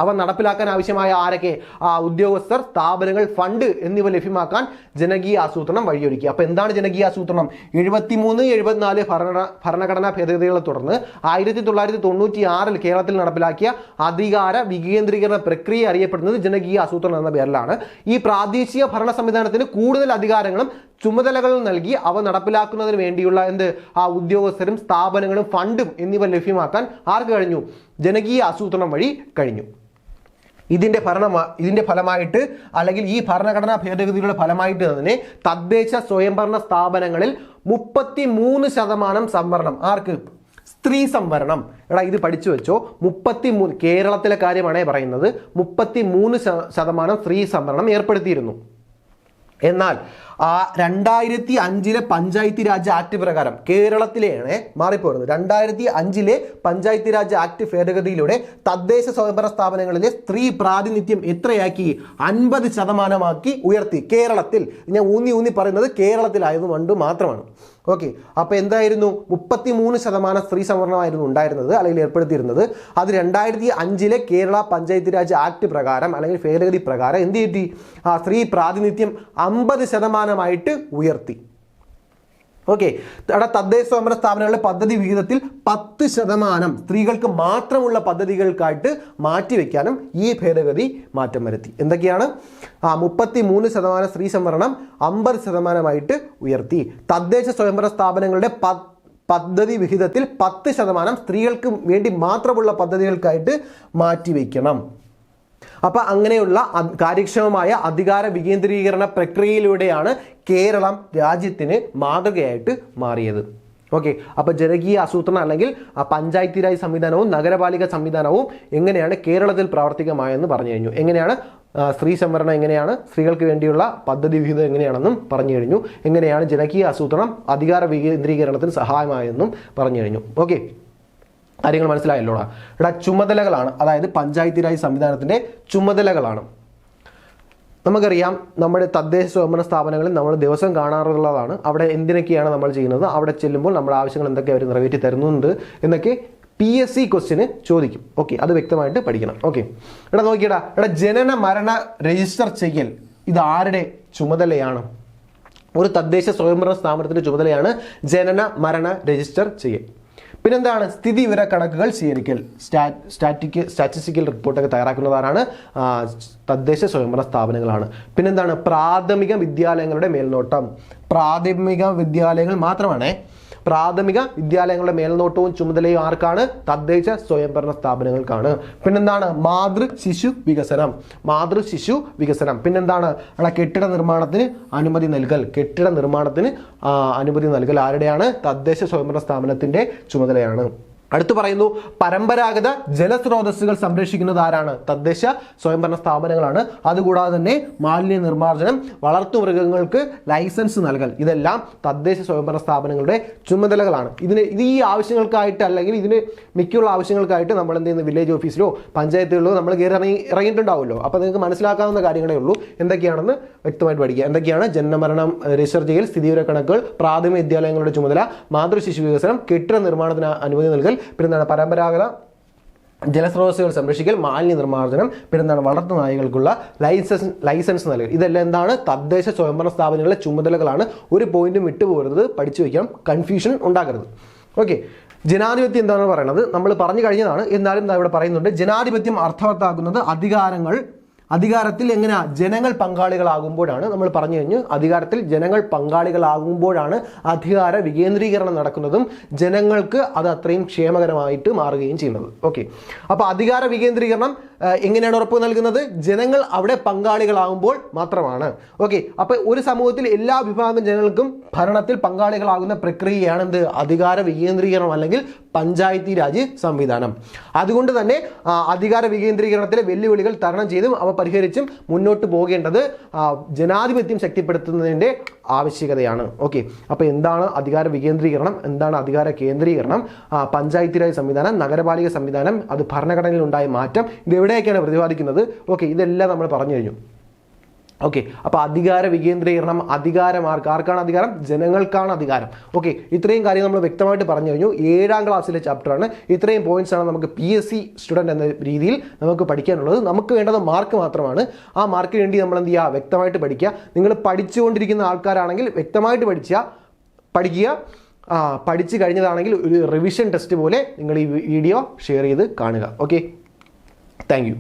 അവ നടപ്പിലാക്കാൻ ആവശ്യമായ ആരൊക്കെ? ഉദ്യോഗസ്ഥർ, സ്ഥാപനങ്ങൾ, ഫണ്ട് എന്നിവ ലഭ്യമാക്കാൻ ജനകീയ ആസൂത്രണം വഴിയൊരുക്കി. അപ്പൊ എന്താണ് ജനകീയ ആസൂത്രണം? 73, 74 ഭരണഘടനാ ഭേദഗതികളെ തുടർന്ന് 1996 കേരളത്തിൽ നടപ്പിലാക്കിയ അധികാര വികേന്ദ്രീകരണ പ്രക്രിയ അറിയപ്പെടുന്നത് ജനകീയ ആസൂത്രണം എന്ന പേരിലാണ്. ഈ പ്രാദേശിക ഭരണ സംവിധാനത്തിന് കൂടുതൽ അധികാരങ്ങളും ചുമതലകൾ നൽകി അവ നടപ്പിലാക്കുന്നതിന് വേണ്ടിയുള്ള ഉദ്യോഗസ്ഥരും സ്ഥാപനങ്ങളും ഫണ്ടും എന്നിവ ലഭ്യമാക്കാൻ ആർക്ക് കഴിഞ്ഞു? ജനകീയ ആസൂത്രണം വഴി കഴിഞ്ഞു. ഇതിന്റെ ഫലമായിട്ട് അല്ലെങ്കിൽ ഈ ഭരണഘടനാ ഭേദഗതികളുടെ ഫലമായിട്ട് തന്നെ തദ്ദേശ സ്വയംഭരണ സ്ഥാപനങ്ങളിൽ 33% സംവരണം. ആർക്ക്? സ്ത്രീ സംവരണം. ഇത് പഠിച്ചു വെച്ചോ. 33 കേരളത്തിലെ കാര്യമാണേ പറയുന്നത്. 33% സ്ത്രീ സംവരണം ഏർപ്പെടുത്തിയിരുന്നു. എന്നാൽ 2005 പഞ്ചായത്ത് രാജ് ആക്ട് പ്രകാരം കേരളത്തിലെയാണ് മാറിപ്പോരുന്നത്. 2005 പഞ്ചായത്ത് രാജ് ആക്ട് ഭേദഗതിയിലൂടെ തദ്ദേശ സ്വയംഭരണ സ്ഥാപനങ്ങളിലെ സ്ത്രീ പ്രാതിനിധ്യം എത്രയാക്കി? 50% ഉയർത്തി. കേരളത്തിൽ, ഞാൻ ഊന്നി പറയുന്നത് കേരളത്തിലായതുകൊണ്ട് മാത്രമാണ്. ഓക്കെ, അപ്പൊ എന്തായിരുന്നു? 33% സ്ത്രീ സംവരണമായിരുന്നു ഉണ്ടായിരുന്നത് അല്ലെങ്കിൽ ഏർപ്പെടുത്തിയിരുന്നത്. അത് 2005 കേരള പഞ്ചായത്ത് രാജ് ആക്ട് പ്രകാരം അല്ലെങ്കിൽ ഭേദഗതി പ്രകാരം എന്ത് ചെയ്തി? സ്ത്രീ പ്രാതിനിധ്യം 50% ഉയർത്തി. ഓക്കെ, തദ്ദേശ സ്വയംഭരണ സ്ഥാപനങ്ങളുടെ പദ്ധതി വിഹിതത്തിൽ 10% സ്ത്രീകൾക്ക് മാത്രമുള്ള പദ്ധതികൾക്കായിട്ട് മാറ്റിവെക്കാനും ഈ ഭേദഗതി മാറ്റം വരുത്തി. എന്തൊക്കെയാണ്? 33% സ്ത്രീ സംവരണം 50% ഉയർത്തി. തദ്ദേശ സ്വയംഭരണ സ്ഥാപനങ്ങളുടെ പദ്ധതി വിഹിതത്തിൽ 10% സ്ത്രീകൾക്ക് വേണ്ടി മാത്രമുള്ള പദ്ധതികൾക്കായിട്ട് മാറ്റിവെക്കണം. അപ്പൊ അങ്ങനെയുള്ള കാര്യക്ഷമമായ അധികാര വികേന്ദ്രീകരണ പ്രക്രിയയിലൂടെയാണ് കേരളം രാജ്യത്തിന് മാതൃകയായിട്ട് മാറിയത്. ഓക്കെ, അപ്പൊ ജനകീയ ആസൂത്രണം അല്ലെങ്കിൽ പഞ്ചായത്ത് രാജ് സംവിധാനവും നഗരപാലിക സംവിധാനവും എങ്ങനെയാണ് കേരളത്തിൽ പ്രാവർത്തികമായെന്ന് പറഞ്ഞു കഴിഞ്ഞു. എങ്ങനെയാണ് സ്ത്രീ സംവരണം, എങ്ങനെയാണ് സ്ത്രീകൾക്ക് വേണ്ടിയുള്ള പദ്ധതി വിഹിതം എങ്ങനെയാണെന്നും പറഞ്ഞു കഴിഞ്ഞു. എങ്ങനെയാണ് ജനകീയ ആസൂത്രണം അധികാര വികേന്ദ്രീകരണത്തിന് സഹായമായെന്നും പറഞ്ഞു കഴിഞ്ഞു. ഓക്കെ, കാര്യങ്ങൾ മനസ്സിലായല്ലോടാ. ചുമതലകളാണ്, അതായത് പഞ്ചായത്ത് രാജ് സംവിധാനത്തിന്റെ ചുമതലകളാണ്. നമുക്കറിയാം നമ്മുടെ തദ്ദേശ സ്വയംഭരണ സ്ഥാപനങ്ങളിൽ നമ്മൾ ദിവസം കാണാറുള്ളതാണ്. അവിടെ എന്തിനൊക്കെയാണ് നമ്മൾ ചെയ്യുന്നത്, അവിടെ ചെല്ലുമ്പോൾ നമ്മുടെ ആവശ്യങ്ങൾ എന്തൊക്കെ അവർ നിറവേറ്റി തരുന്നുണ്ട് എന്നൊക്കെ PSC ക്വസ്റ്റ്യന് ചോദിക്കും. ഓക്കെ, അത് വ്യക്തമായിട്ട് പഠിക്കണം. ഓക്കെ, നോക്കിയടാ, ജനന മരണ രജിസ്റ്റർ ചെയ്യൽ ഇത് ആരുടെ ചുമതലയാണ്? ഒരു തദ്ദേശ സ്വയംഭരണ സ്ഥാപനത്തിന്റെ ചുമതലയാണ് ജനന മരണ രജിസ്റ്റർ ചെയ്യൽ. പിന്നെന്താണ്? സ്ഥിതി വിവര കണക്കുകൾ സ്വീകരിക്കൽ, സ്റ്റാറ്റിസ്റ്റിക്കൽ റിപ്പോർട്ടൊക്കെ തയ്യാറാക്കുന്നതാണ് തദ്ദേശ സ്വയംഭരണ സ്ഥാപനങ്ങളാണ്. പിന്നെന്താണ്? പ്രാഥമിക വിദ്യാലയങ്ങളുടെ മേൽനോട്ടം. പ്രാഥമിക വിദ്യാലയങ്ങൾ മാത്രമാണ്. പ്രാഥമിക വിദ്യാലയങ്ങളുടെ മേൽനോട്ടവും ചുമതലയും ആർക്കാണ്? തദ്ദേശ സ്വയംഭരണ സ്ഥാപനങ്ങൾക്കാണ്. പിന്നെന്താണ്? മാതൃ ശിശു വികസനം. പിന്നെന്താണ്? കെട്ടിട നിർമ്മാണത്തിന് അനുമതി നൽകൽ ആരുടെയാണ്? തദ്ദേശ സ്വയംഭരണ സ്ഥാപനത്തിന്റെ ചുമതലയാണ്. അടുത്ത് പറയുന്നു, പരമ്പരാഗത ജലസ്രോതസ്സുകൾ സംരക്ഷിക്കുന്നത് ആരാണ്? തദ്ദേശ സ്വയംഭരണ സ്ഥാപനങ്ങളാണ്. അതുകൂടാതെ തന്നെ മാലിന്യ നിർമ്മാർജ്ജനം, വളർത്തുമൃഗങ്ങൾക്ക് ലൈസൻസ് നൽകൽ, ഇതെല്ലാം തദ്ദേശ സ്വയംഭരണ സ്ഥാപനങ്ങളുടെ ചുമതലകളാണ്. ഈ ആവശ്യങ്ങൾക്കായിട്ട് അല്ലെങ്കിൽ ഇതിന് മിക്കുള്ള ആവശ്യങ്ങൾക്കായിട്ട് നമ്മൾ എന്ത് ചെയ്യുന്നു? വില്ലേജ് ഓഫീസിലോ പഞ്ചായത്തുകളിലോ നമ്മൾ ഇറങ്ങിയിട്ടുണ്ടാവുമല്ലോ. അപ്പോൾ നിങ്ങൾക്ക് മനസ്സിലാക്കാവുന്ന കാര്യങ്ങളേ ഉള്ളൂ. എന്തൊക്കെയാണെന്ന് വ്യക്തമായിട്ട് പഠിക്കുക. എന്തൊക്കെയാണ്? ജനനമരണം രജിസ്റ്റർ ചെയ്യൽ, സ്ഥിതിവിവര കണക്കുകൾ, പ്രാഥമിക വിദ്യാലയങ്ങളുടെ ചുമതല, മാതൃശിശു വികസനം, കെട്ടിട നിർമ്മാണത്തിന് അനുമതി നൽകൽ, പിന്നെന്താണ്? പരമ്പരാഗത ജലസ്രോതസ്സുകൾ സംരക്ഷിക്കൽ, മാലിന്യ നിർമ്മാർജ്ജനം, പിന്നെന്താണ്? വളർത്തു നായകൾക്കുള്ള ലൈസൻസ് നൽകൽ. ഇതെല്ലാം എന്താണ്? തദ്ദേശ സ്വയംഭരണ സ്ഥാപനങ്ങളിലെ ചുമതലകളാണ്. ഒരു പോയിന്റും വിട്ടുപോകരുത്, പഠിച്ചു വയ്ക്കാം, കൺഫ്യൂഷൻ ഉണ്ടാകരുത്. ഓക്കെ, ജനാധിപത്യം എന്താണ് പറയുന്നത്? നമ്മൾ പറഞ്ഞു കഴിഞ്ഞതാണ്, എന്നാലും ഇവിടെ പറയുന്നുണ്ട്. ജനാധിപത്യം അർത്ഥവത്താക്കുന്നത് അധികാരത്തിൽ എങ്ങനെയാ? ജനങ്ങൾ പങ്കാളികളാകുമ്പോഴാണ്. നമ്മൾ പറഞ്ഞു കഴിഞ്ഞു, അധികാരത്തിൽ ജനങ്ങൾ പങ്കാളികളാകുമ്പോഴാണ് അധികാര വികേന്ദ്രീകരണം നടക്കുന്നതും ജനങ്ങൾക്ക് അത് അത്രയും ക്ഷേമകരമായിട്ട് മാറുകയും ചെയ്യുന്നത്. ഓക്കെ, അപ്പോൾ അധികാര വികേന്ദ്രീകരണം എങ്ങനെയാണ് ഉറപ്പ് നൽകുന്നത്? ജനങ്ങൾ അവിടെ പങ്കാളികളാകുമ്പോൾ മാത്രമാണ്. ഓക്കെ, അപ്പോൾ ഒരു സമൂഹത്തിൽ എല്ലാ വിഭാഗം ജനങ്ങൾക്കും ഭരണത്തിൽ പങ്കാളികളാകുന്ന പ്രക്രിയയാണ് എന്ത്? അധികാര വികേന്ദ്രീകരണം അല്ലെങ്കിൽ പഞ്ചായത്തി രാജ് സംവിധാനം. അതുകൊണ്ട് തന്നെ അധികാര വികേന്ദ്രീകരണത്തിലെ വെല്ലുവിളികൾ തരണം ചെയ്തും അവ പരിഹരിച്ചും മുന്നോട്ട് പോകേണ്ടത് ജനാധിപത്യം ശക്തിപ്പെടുത്തുന്നതിൻ്റെ ആവശ്യകതയാണ്. ഓക്കെ, അപ്പോൾ എന്താണ് അധികാര വികേന്ദ്രീകരണം, എന്താണ് അധികാര കേന്ദ്രീകരണം, പഞ്ചായത്തി രാജ് സംവിധാനം, നഗരപാലിക സംവിധാനം, അത് ഭരണഘടനയിൽ ഉണ്ടായ മാറ്റം, ഇത് എവിടെയൊക്കെയാണ് പ്രതിപാദിക്കുന്നത്? ഓക്കെ, ഇതെല്ലാം നമ്മൾ പറഞ്ഞു കഴിഞ്ഞു. ഓക്കെ, അപ്പോൾ അധികാര വികേന്ദ്രീകരണം, അധികാരം ആർക്കാണ് അധികാരം? ജനങ്ങൾക്കാണ് അധികാരം. ഓക്കെ, ഇത്രയും കാര്യം നമ്മൾ വ്യക്തമായിട്ട് പറഞ്ഞു കഴിഞ്ഞു. 7ാം ക്ലാസ്സിലെ ചാപ്റ്ററാണ്. ഇത്രയും പോയിന്റ്സ് ആണ് നമുക്ക് PSC സ്റ്റുഡൻറ് എന്ന രീതിയിൽ നമുക്ക് പഠിക്കാനുള്ളത്. നമുക്ക് വേണ്ടത് മാർക്ക് മാത്രമാണ്. ആ മാർക്ക് വേണ്ടി നമ്മൾ എന്ത് ചെയ്യുക? വ്യക്തമായിട്ട് പഠിക്കുക. നിങ്ങൾ പഠിച്ചുകൊണ്ടിരിക്കുന്ന ആൾക്കാരാണെങ്കിൽ വ്യക്തമായിട്ട് പഠിക്കുക. പഠിച്ചു കഴിഞ്ഞതാണെങ്കിൽ ഒരു റിവിഷൻ ടെസ്റ്റ് പോലെ നിങ്ങൾ ഈ വീഡിയോ ഷെയർ ചെയ്ത് കാണുക. Okay, thank you.